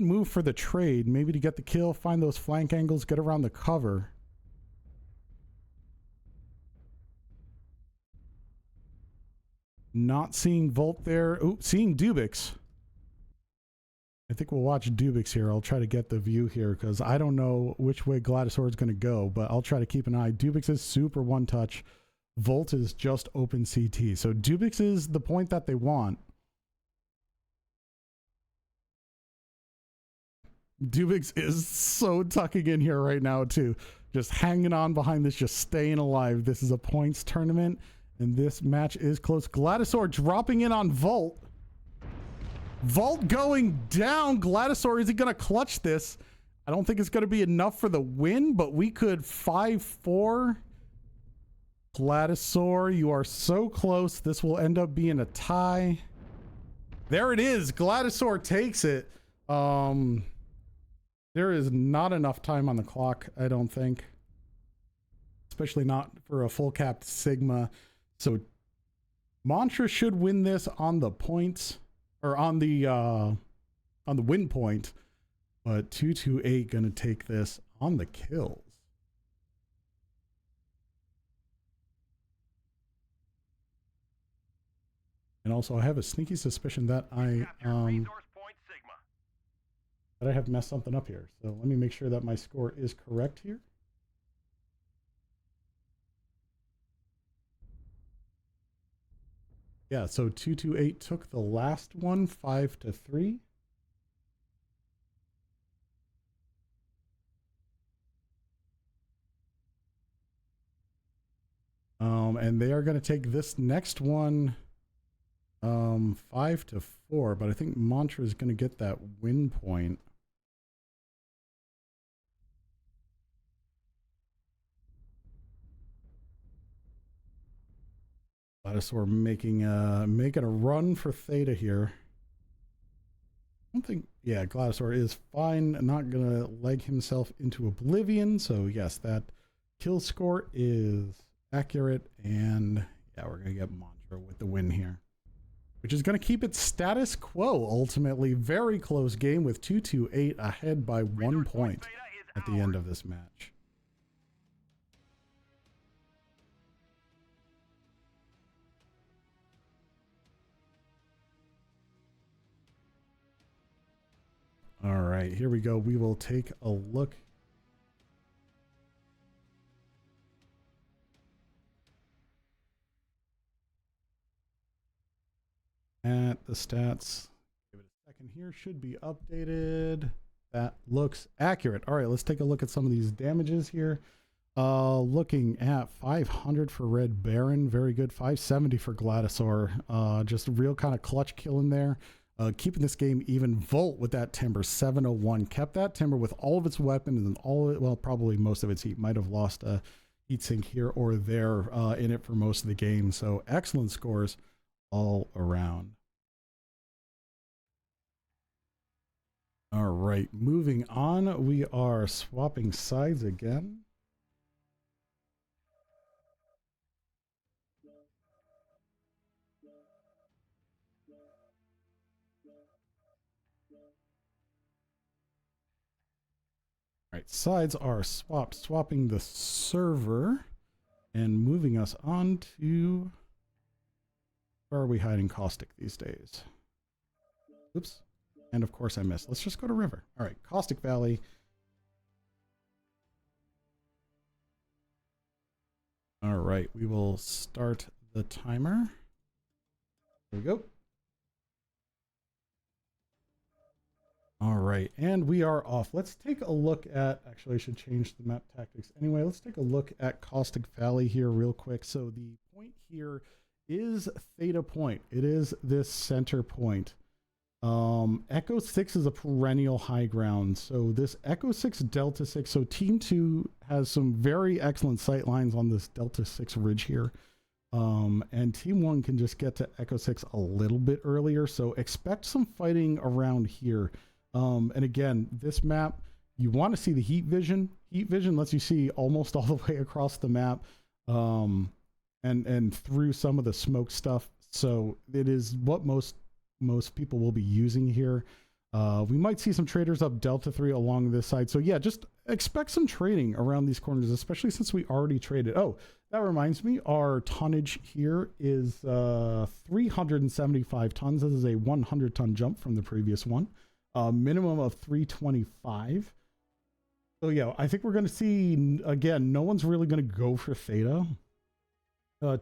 move for the trade, maybe to get the kill, find those flank angles, get around the cover. Not seeing Volt there. Ooh, seeing Dubix. I think we'll watch Dubix here. I'll try to get the view here because I don't know which way Gladisaur is going to go, but I'll try to keep an eye. Dubix is super one touch. Volt is just open CT. So Dubix is the point that they want. Dubix is so tucking in here right now too. Just hanging on behind this, just staying alive. This is a points tournament. And this match is close. Gladisaur dropping in on Volt. Volt going down. Gladisaur, is he going to clutch this? I don't think it's going to be enough for the win, but we could 5-4. Gladisaur, you are so close. This will end up being a tie. There it is. Gladisaur takes it. There is not enough time on the clock, I don't think. Especially not for a full capped Sigma. So Mantra should win this on the points, or on the win point, but 228 gonna take this on the kills. And also I have a sneaky suspicion that I have messed something up here. So let me make sure that my score is correct here. Yeah, so 228 took the last one, 5-3. And they are going to take this next one 5-4, but I think Mantra is going to get that win point. Gladisaur making a run for Theta here. I don't think, yeah, Gladisaur is fine, not gonna leg himself into oblivion. So yes, that kill score is accurate, and yeah, we're gonna get Mantra with the win here, which is gonna keep it status quo. Ultimately, very close game with 228 ahead by 1 point at the end of this match. All right, here we go. We will take a look at the stats. Give it a second here. Should be updated. That looks accurate. All right, let's take a look at some of these damages here. Looking at 500 for Red Baron. Very good. 570 for Gladisaur. Just a real kind of clutch kill in there. Keeping this game even. Volt with that timber, 701. Kept that timber with all of its weapons and all of it, well, probably most of its heat. Might have lost a heat sink here or there in it for most of the game. So excellent scores all around. All right, moving on. We are swapping sides again. All right, sides are swapped, swapping the server and moving us on to, where are we hiding Caustic these days? Oops. And of course I missed. Let's just go to River. All right, Caustic Valley. All right, we will start the timer. There we go. All right, and we are off. Let's take a look at, actually I should change the map tactics. Anyway, let's take a look at Caustic Valley here real quick. So the point here is Theta Point. It is this center point. Echo 6 is a perennial high ground. So this Echo 6, Delta 6, so Team 2 has some very excellent sight lines on this Delta 6 ridge here. And Team 1 can just get to Echo 6 a little bit earlier. So expect some fighting around here. And again, this map, you want to see the heat vision. Heat vision lets you see almost all the way across the map, and through some of the smoke stuff. So it is what most people will be using here. We might see some traders up Delta 3 along this side. So yeah, just expect some trading around these corners, especially since we already traded. Oh, that reminds me, our tonnage here is 375 tons. This is a 100-ton jump from the previous one. Minimum of 325. So yeah, I think we're going to see, again, no one's really going to go for Theta.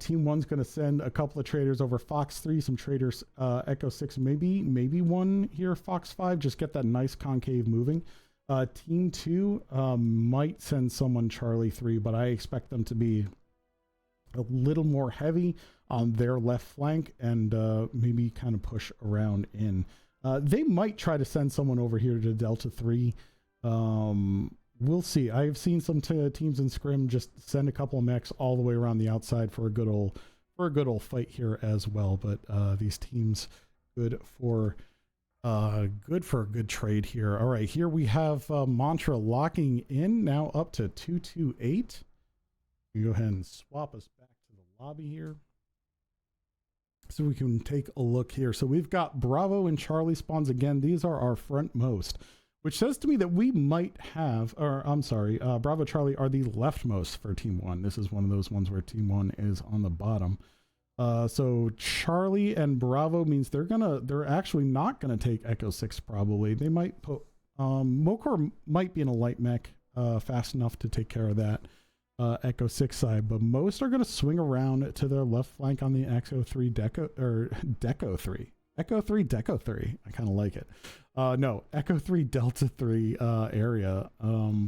Team 1's going to send a couple of traders over Fox 3, some traders Echo 6, maybe one here Fox 5, just get that nice concave moving. Team 2 might send someone Charlie 3, but I expect them to be a little more heavy on their left flank and maybe kind of push around in. They might try to send someone over here to Delta 3. We'll see. I've seen some teams in Scrim just send a couple of mechs all the way around the outside for a good old fight here as well. But these teams good for a good trade here. All right, here we have Mantra locking in now up to 228. You go ahead and swap us back to the lobby here, so we can take a look here. So we've got Bravo and Charlie spawns again. These are our frontmost, which says to me that we might have, or I'm sorry, Bravo Charlie are the leftmost for Team 1. This is one of those ones where Team 1 is on the bottom. So Charlie and Bravo means they're actually not gonna take Echo 6 probably. They might put, Mokor might be in a light mech fast enough to take care of that Echo 6 side, but most are gonna swing around to their left flank on the Echo 3 Deco 3. Echo 3 Deco 3. I kind of like it. No, Echo 3 Delta 3 area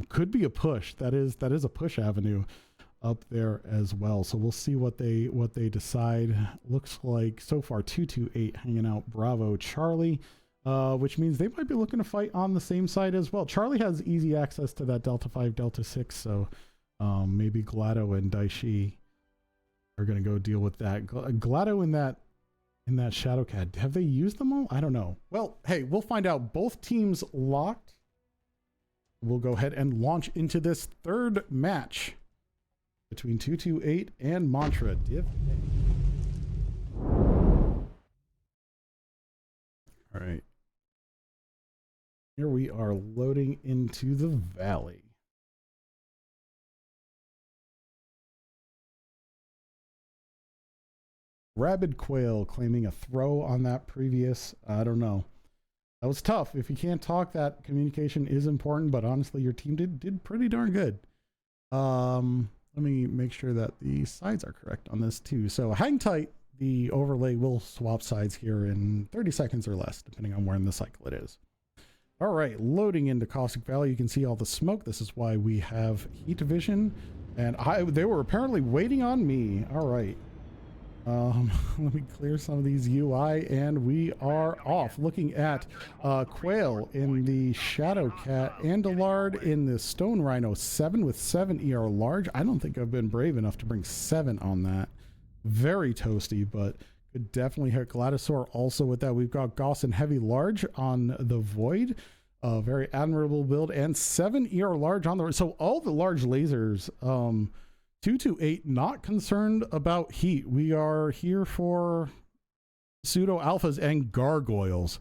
could be a push. That is a push avenue up there as well. So we'll see what they decide. Looks like so far 228 hanging out Bravo Charlie, which means they might be looking to fight on the same side as well. Charlie has easy access to that Delta 5 Delta 6, so maybe Glado and Daishi are going to go deal with that. Glado in that Shadowcat, have they used them all? I don't know. Well, hey, we'll find out. Both teams locked. We'll go ahead and launch into this third match between 228 and Mantra Div A. All right. Here we are loading into the valley. Rabid Quail claiming a throw on that previous, I don't know. That was tough. If you can't talk, that communication is important, but honestly, your team did pretty darn good. Let me make sure that the sides are correct on this too. So hang tight. The overlay will swap sides here in 30 seconds or less, depending on where in the cycle it is. All right, loading into Caustic Valley. You can see all the smoke. This is why we have heat vision, and they were apparently waiting on me. All right. Let me clear some of these UI, and we are off. Looking at Quail in the Shadowcat, Andalard in the Stone Rhino 7 with 7 ER large. I don't think I've been brave enough to bring 7 on that. Very toasty, but could definitely hit Gladisaur also with that. We've got Gauss and Heavy large on the Void. Very admirable build, and 7 ER large on the, so all the large lasers. 228 not concerned about heat. We are here for pseudo alphas and gargoyles.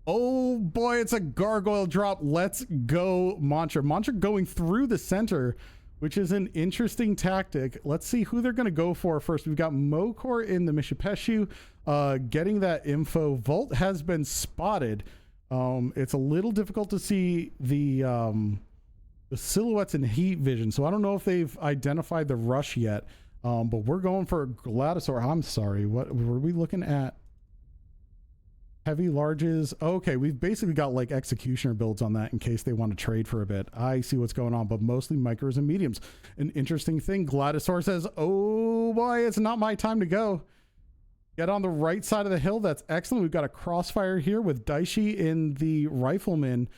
Oh boy, it's a gargoyle drop. Let's go Mantra. Mantra going through the center, which is an interesting tactic. Let's see who they're going to go for first. We've got Mokor in the Mishipeshu, getting that info. Volt has been spotted. It's a little difficult to see the silhouettes in heat vision, so I don't know if they've identified the rush yet, but we're going for Gladisaur. I'm sorry, what were we looking at? Heavy larges. Okay, we've basically got like executioner builds on that in case they want to trade for a bit. I see what's going on, but mostly micros and mediums. An interesting thing, Gladisaur says, oh boy, it's not my time to go. Get on the right side of the hill. That's excellent. We've got a crossfire here with Daishi in the rifleman.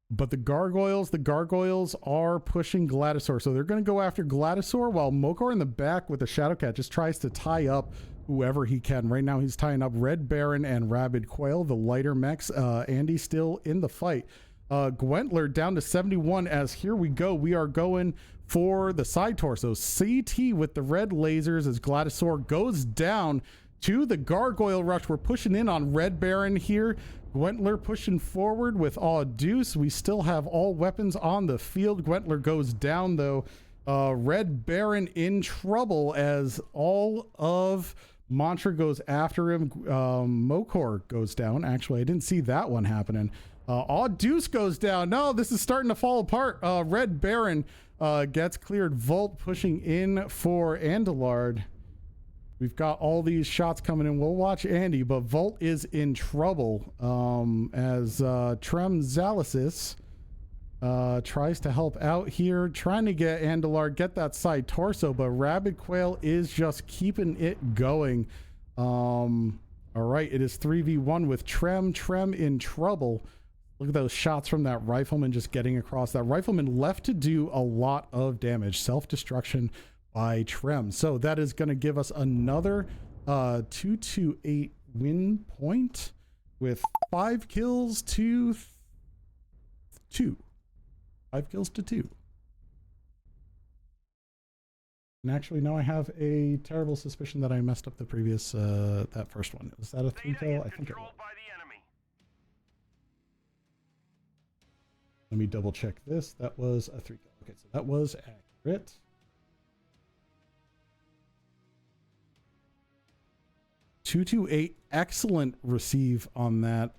But the gargoyles are pushing Gladisaur. So they're going to go after Gladisaur while Mokor in the back with the Shadowcat just tries to tie up whoever he can. Right now he's tying up Red Baron and Rabid Quail, the lighter mechs. Andy still in the fight. Gwentler down to 71 as here we go. We are going for the side torso. CT with the red lasers as Gladisaur goes down to the Gargoyle Rush. We're pushing in on Red Baron here. Gwentler pushing forward with Deuce. We still have all weapons on the field. Gwentler goes down though. Red Baron in trouble as all of Mantra goes after him. Mokor goes down. Actually, I didn't see that one happening. Deuce goes down. No, this is starting to fall apart. Red Baron gets cleared. Volt pushing in for Andalard. We've got all these shots coming in. We'll watch Andy, but Volt is in trouble as Trem Zalasis tries to help out here, trying to get Andalard, get that side torso, but Rabid Quail is just keeping it going. All right, it is 3v1 with Trem. Trem in trouble. Look at those shots from that rifleman just getting across. That rifleman left to do a lot of damage. Self-destruction by Trem. So that is going to give us another 2-8 win point with 5 kills to 2. 5 kills to 2. And actually now I have a terrible suspicion that I messed up the previous that first one. Was that a 3 kill? I think it was. Let me double check this. That was a 3 kill. Okay, so that was accurate. Two to 8, excellent receive on that.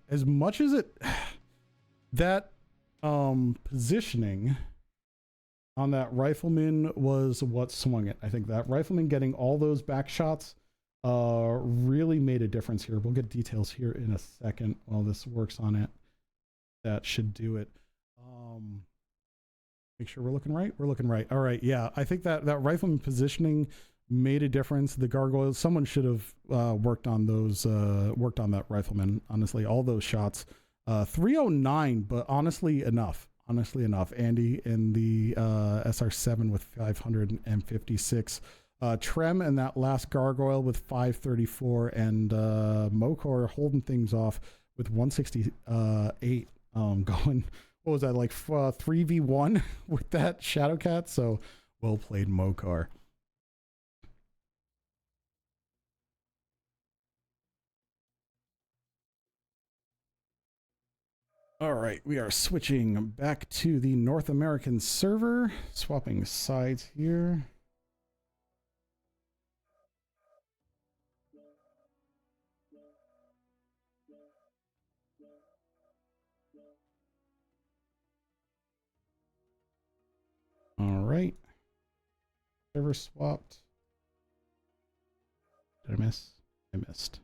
As much as it that positioning on that rifleman was what swung it. I think that rifleman getting all those back shots really made a difference here. We'll get details here in a second while this works on it. That should do it. Make sure we're looking right. We're looking right. All right. Yeah, I think that rifleman positioning made a difference. The gargoyles, someone should have worked on those, worked on that rifleman. Honestly, all those shots. 309, but honestly enough. Honestly enough. Andy in the SR7 with 556. Trem and that last gargoyle with 534, and Mokor holding things off with 168. Going, what was that, like 3v1 with that Shadowcat? So well played, Mokor. All right, we are switching back to the North American server, swapping sides here. All right, server swapped. Did I miss? I missed.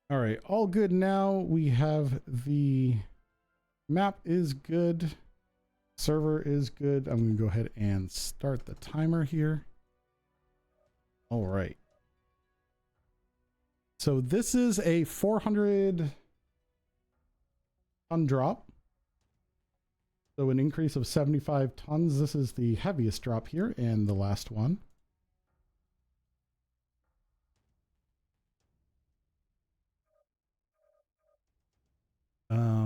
All right, all good now. We have the map is good. Server is good. I'm going to go ahead and start the timer here. All right. So this is a 400 ton drop. So an increase of 75 tons. This is the heaviest drop here and the last one.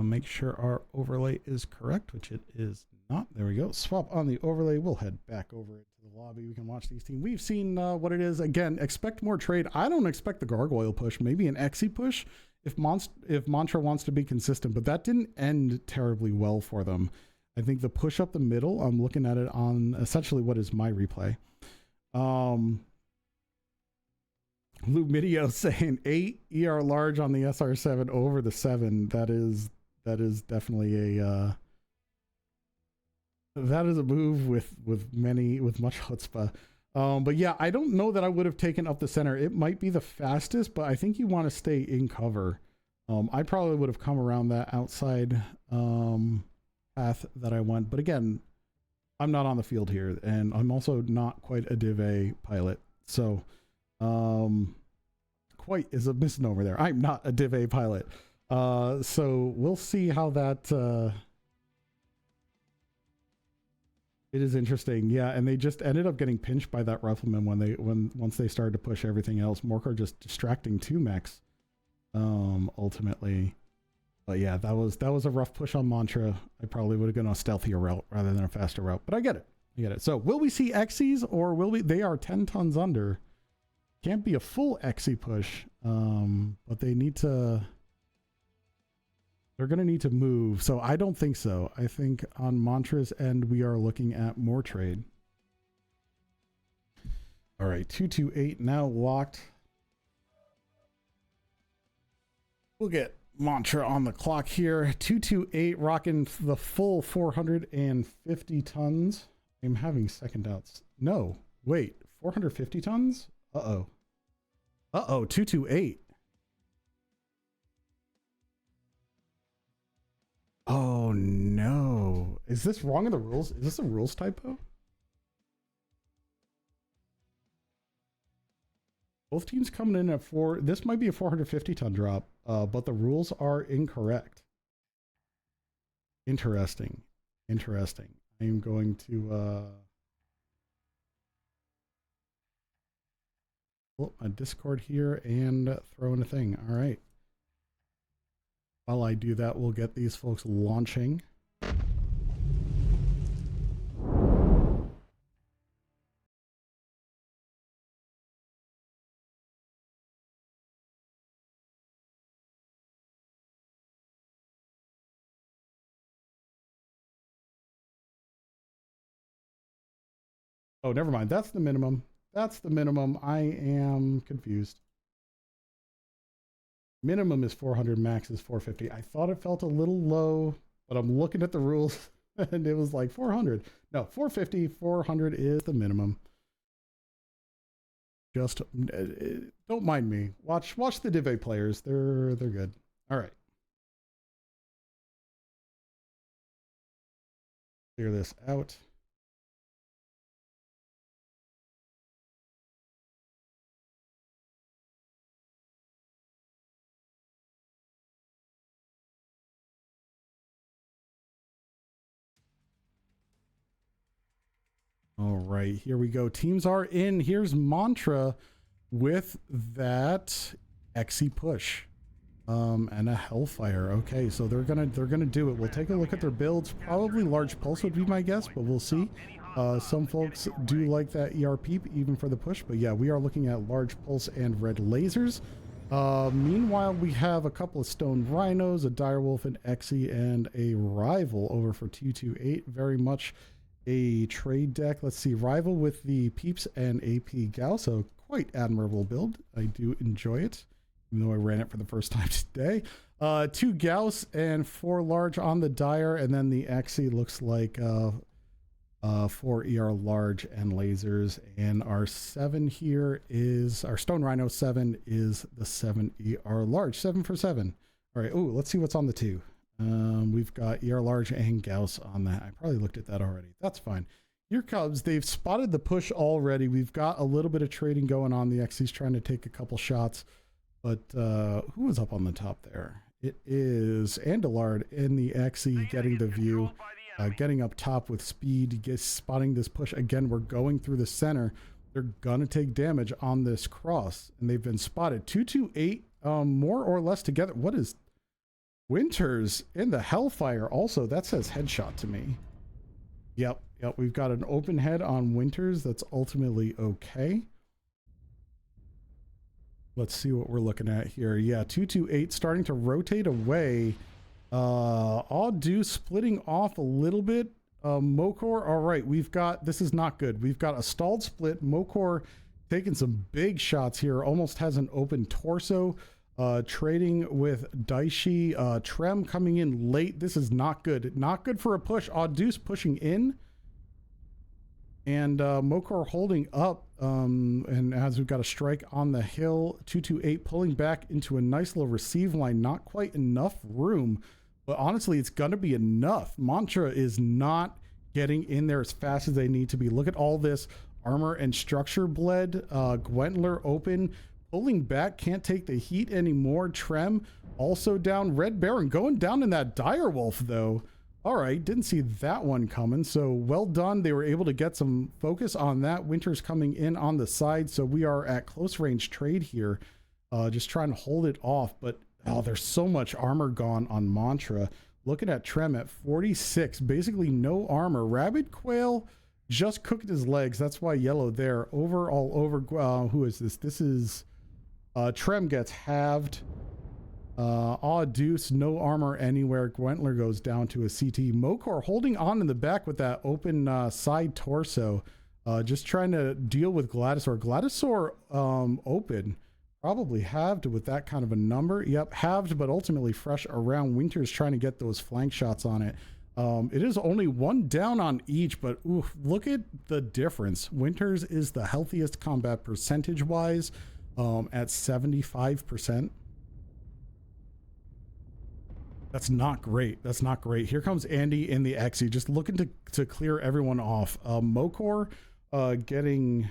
Make sure our overlay is correct, which it is not. There we go. Swap on the overlay. We'll head back over to the lobby. We can watch these teams. We've seen what it is. Again, expect more trade. I don't expect the gargoyle push. Maybe an Exy push if Mantra wants to be consistent, but that didn't end terribly well for them. I think the push up the middle, I'm looking at it on essentially what is my replay. Lumidio saying 8 ER large on the SR7 over the 7. That is That is definitely a that is a move with much chutzpah. But yeah, I don't know that I would have taken up the center. It might be the fastest, but I think you want to stay in cover. I probably would have come around that outside path that I went. But again, I'm not on the field here, and I'm also not quite a Div A pilot. So quite is a misnomer there. I'm not a Div A pilot. So we'll see how that... It is interesting, yeah, and they just ended up getting pinched by that rifleman once they started to push everything else. Morcar just distracting 2 mechs, ultimately. But yeah, that was a rough push on Mantra. I probably would have gone a stealthier route rather than a faster route, but I get it. So will we see Xes, or will we? They are 10 tons under. Can't be a full Xe push, but they need to. They're going to need to move, so I don't think so. I think on Mantra's end, we are looking at more trade. All right, 228 now locked. We'll get Mantra on the clock here. 228 rocking the full 450 tons. I'm having second doubts. No, wait, 450 tons? Uh-oh. Uh-oh, 228. Oh no. Is this wrong in the rules? Is this a rules typo? Both teams coming in at 4. This might be a 450 ton drop, but the rules are incorrect. Interesting. Interesting. I'm going to pull up my Discord here and throw in a thing. All right. While I do that, we'll get these folks launching. Oh, never mind. That's the minimum. That's the minimum. I am confused. Minimum is 400, max is 450. I thought it felt a little low, but I'm looking at the rules and it was like 400. No, 450, 400 is the minimum. Just don't mind me. Watch the Div A players. They're good. All right. Clear this out. All right, here we go. Teams are in. Here's Mantra with that Xe push and a Hellfire. Okay, so they're gonna do it. We'll take a look at their builds. Probably large pulse would be my guess, but we'll see. Some folks do like that ERP even for the push, but yeah, we are looking at large pulse and red lasers. Meanwhile, we have a couple of stone rhinos, a direwolf, an Xe, and a rival over for 228. Very much a trade deck. Let's see, rival with the Peeps and AP Gauss, so quite admirable build. I do enjoy it, even though I ran it for the first time today. 2 Gauss and 4 large on the dire, and then the Xe looks like 4 ER large and lasers, and our 7 here is our Stone Rhino 7 is the 7 ER large, 7 for 7. All right, ooh, let's see what's on the 2. We've got ER large and Gauss on that. I probably looked at that already. That's fine. Here Cubs, they've spotted the push already. We've got a little bit of trading going on. The Xe's trying to take a couple shots, but who was up on the top there? It is Andalard in the Xe getting the view, getting up top with speed, spotting this push. Again, we're going through the center. They're gonna take damage on this cross, and they've been spotted. 228, more or less together. What is Winters in the Hellfire? Also, that says headshot to me. Yep, we've got an open head on Winters. That's ultimately okay. Let's see what we're looking at here. Yeah, 228 starting to rotate away. Audu splitting off a little bit. Mokor, all right, we've got, this is not good. We've got a stalled split. Mokor taking some big shots here. Almost has an open torso. Trading with Daishi. Trem coming in late. This is not good. Not good for a push. Deuce pushing in. And Mokor holding up. And as we've got a strike on the hill, 228 pulling back into a nice little receive line. Not quite enough room, but honestly, it's going to be enough. Mantra is not getting in there as fast as they need to be. Look at all this armor and structure bled. Gwentler open, pulling back, can't take the heat anymore. Trem also down. Red Baron going down in that Direwolf though. All right, didn't see that one coming. So well done. They were able to get some focus on that. Winter's coming in on the side. So we are at close range trade here. Just trying to hold it off. But oh, there's so much armor gone on Mantra. Looking at Trem at 46, basically no armor. Rabid Quail just cooked his legs. That's why yellow there. Over all over. Who is this? This is Trem gets halved. Deuce, no armor anywhere. Gwentler goes down to a CT. Mokor holding on in the back with that open side torso. Just trying to deal with Gladisaur. Gladisaur open. Probably halved with that kind of a number. Yep, halved, but ultimately fresh around. Winter's trying to get those flank shots on it. It is only one down on each, but oof, look at the difference. Winters is the healthiest combat percentage-wise at 75%. That's not great. That's not great. Here comes Andy in the XE, just looking to clear everyone off. Mokor getting...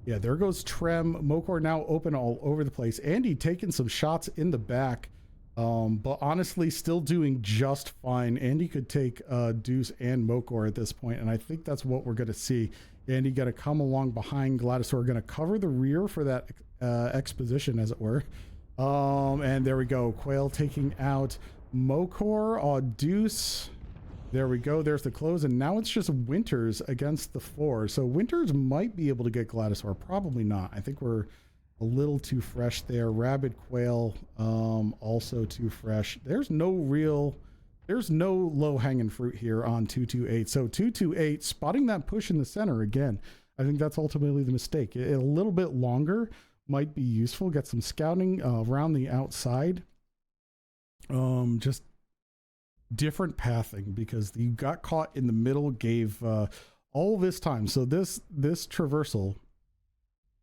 Yeah, there goes Trem. Mokor now open all over the place. Andy taking some shots in the back, but honestly still doing just fine. Andy could take Deuce and Mokor at this point, and I think that's what we're going to see. Andy going to come along behind Gladisaur, going to cover the rear for that exposition, as it were. And there we go. Quail taking out Mokor. Deuce. There we go. There's the close. And now it's just Winters against the 4. So Winters might be able to get Gladisaur. Probably not. I think we're a little too fresh there. Rabid Quail, also too fresh. There's no low-hanging fruit here on 228. So 228 spotting that push in the center again. I think that's ultimately the mistake. A little bit longer might be useful. Get some scouting around the outside. Just different pathing, because you got caught in the middle, gave all this time. So this traversal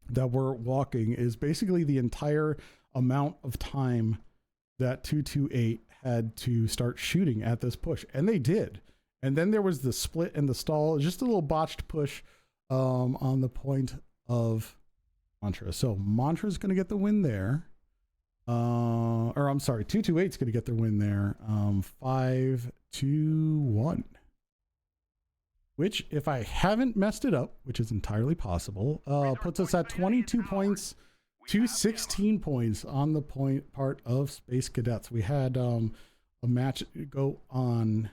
that we're walking is basically the entire amount of time that 228 had to start shooting at this push, and they did. And then there was the split and the stall, just a little botched push on the point of Mantra. So Mantra's going to get the win there. Or I'm sorry, 228 is going to get their win there. 5-2-1. Which, if I haven't messed it up, which is entirely possible, puts us at 22 points to 16 points on the part of Space Cadets. We had a match go on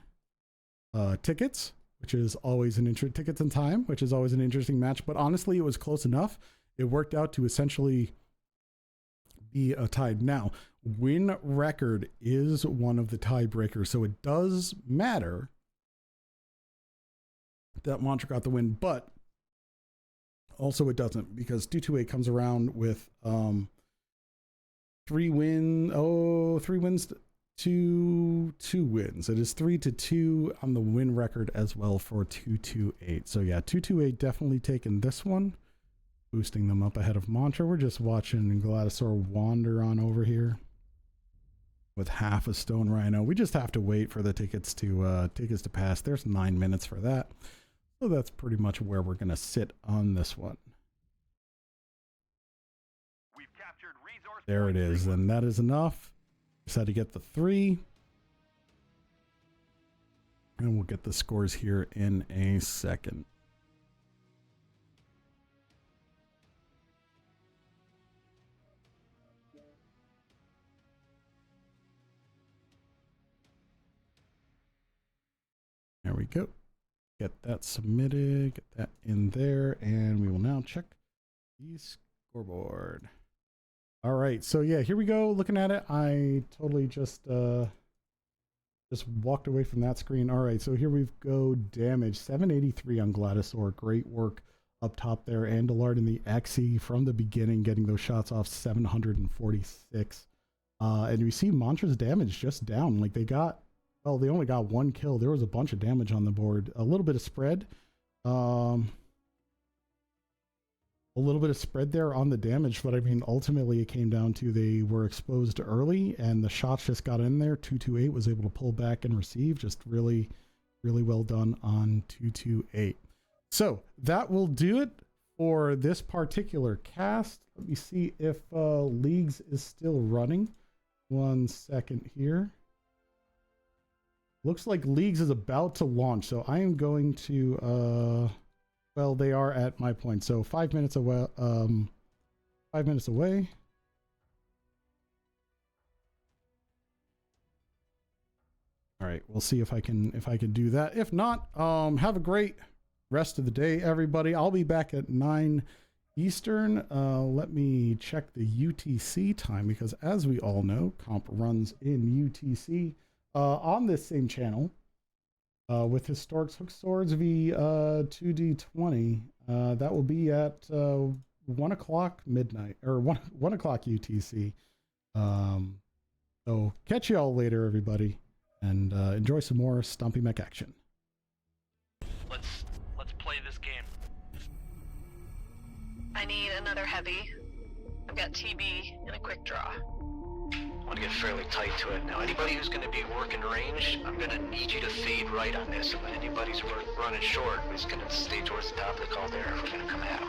tickets, which is always an tickets and time, which is always an interesting match. But honestly, it was close enough. It worked out to essentially be a tied. Now, win record is one of the tiebreakers, so it does matter that Mantra got the win, but also it doesn't, because 228 comes around with 3 wins to 2 wins. It is 3-2 on the win record as well for 228. So yeah, 228 definitely taking this one, boosting them up ahead of Mantra. We're just watching Gladisaur wander on over here with half a stone rhino. We just have to wait for the tickets to pass. There's 9 minutes for that. So that's pretty much where we're going to sit on this one. We've captured resource There it is. And that is enough. Just had to get the 3. And we'll get the scores here in a second. There we go. Get that submitted, get that in there, and we will now check the scoreboard. All right, so yeah, here we go. Looking at it, I totally just walked away from that screen. All right, so here we go. Damage 783 on Gladisaur. Great work. up top there. Andalard in the XE from the beginning, getting those shots off, 746. And we see Mantra's damage just down. Like they only got 1 kill. There was a bunch of damage on the board. A little bit of spread. A little bit of spread there on the damage, but I mean, ultimately it came down to they were exposed early and the shots just got in there. 228 was able to pull back and receive. Just really, really well done on 228. So that will do it for this particular cast. Let me see if Leagues is still running. 1 second here. Looks like Leagues is about to launch, so I am going to well, they are at my point, so 5 minutes away. 5 minutes away. All right, we'll see if I can do that. If not, have a great rest of the day, everybody. I'll be back at 9 Eastern. Let me check the UTC time, because as we all know, comp runs in UTC on this same channel. With Historics Hook Swords v 2D20, that will be at 1 o'clock midnight, or 1 o'clock UTC. So catch you all later, everybody, and enjoy some more Stompy Mech action. Let's play this game. I need another heavy. I've got TB and a quick draw. I want to get fairly tight to it. Now, anybody who's going to be working range, I'm going to need you to fade right on this. If anybody's running short, is going to stay towards the top of the call there if we're going to come out.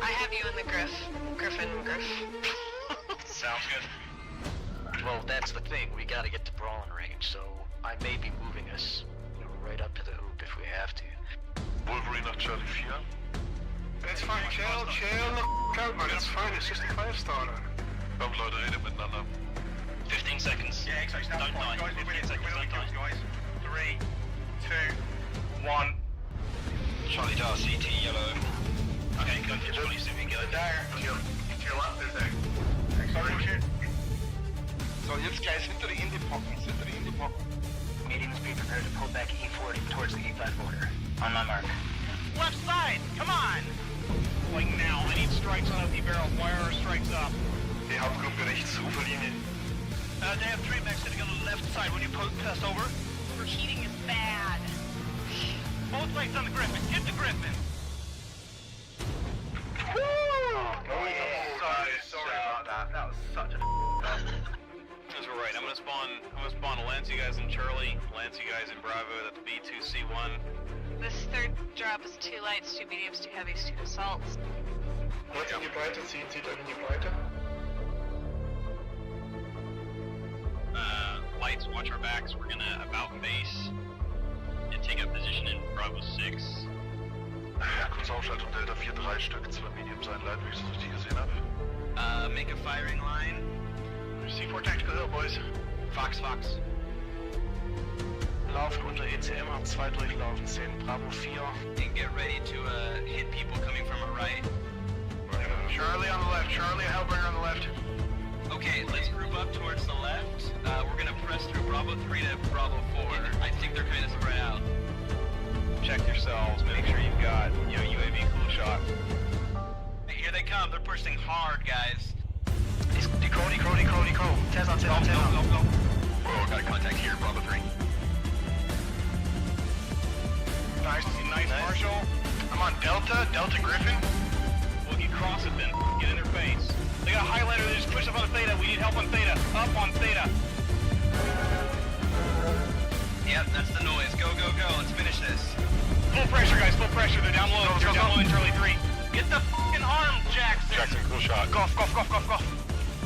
I have you in the Griff. Griffin. Sounds good. Well, that's the thing. We got to get to brawling range, so I may be moving us, right up to the hoop if we have to. Wolverine nach Charlie 4. It's fine, chill the out, man. It's fine, it's just a 5-star. Komm Leute, redet miteinander. 15 seconds. Yeah, exactly. Don't die. Guys, 15 seconds, don't die. Guys. 3, 2, 1. Charlie Dar, CT, yellow. Okay, go for Charlie, so we can go there. To your left, there's a... Sorry, shoot. So, jetzt guys, hinter die Indie-Pocken. Mediums, be prepared to pull back E40 towards the E5 border. On my mark. Left side, come on! Like now, I need strikes on empty barrel. Wire are strikes up. Die Hauptgruppe rechts, Uferlinie. They have 3 mechs sitting on the left side when you pass over. Overheating is bad. Both legs on the Griffin. Hit the Griffin. Woo! Oh, yeah. Sorry about that. That was such a That's right. I'm gonna spawn Lance, you guys in Charlie, Lance, you guys in Bravo. That's B2C1. This third drop is 2 lights, 2 mediums, 2 heavies, 2 assaults. Jetzt in die Breite, zieht euch in die Breite. Lights, watch our backs. We're gonna about base and take up position in Bravo 6. Ja, kurz Aufschaltung, Delta 4, 3 Stück, 2 Mediums, ein Light, wie ich es richtig gesehen habe. Make a firing line. C4 Tactical Hill, boys. Fox. Laufen unter ECM, hab 2 durchlaufen, 10 Bravo 4. And get ready to hit people coming from our right. Charlie on the left, Charlie Hellbringer on the left. Okay, let's group up towards the left. We're gonna press through Bravo 3 to Bravo 4. I think they're kind of spread out. Check yourselves, make sure you've got, UAV cool shot. Hey, here they come, they're pushing hard, guys. Deco. Tez on. Go. Oh, got a contact here, Bravo 3. Nice, Marshall. I'm on Delta Griffin. Well, you cross it then, get in their face. They got a highlighter, they just pushed up on Theta. We need help on Theta. Up on Theta. Yep, that's the noise. Go. Let's finish this. Full pressure, guys. Full pressure. They're down low. They're down low in Charlie 3. Get the fucking arm, Jackson. Jackson, cool shot. Golf.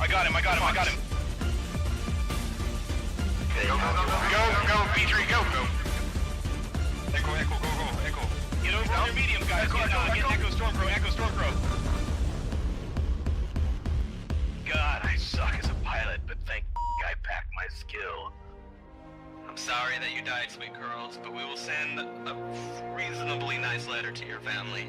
I got him. Go, B3, go. Echo, go. Get over on your medium, guys. Get Echo Stormcrow. God, I suck as a pilot, but thank I packed my skill. I'm sorry that you died, sweet girls, but we will send a reasonably nice letter to your family.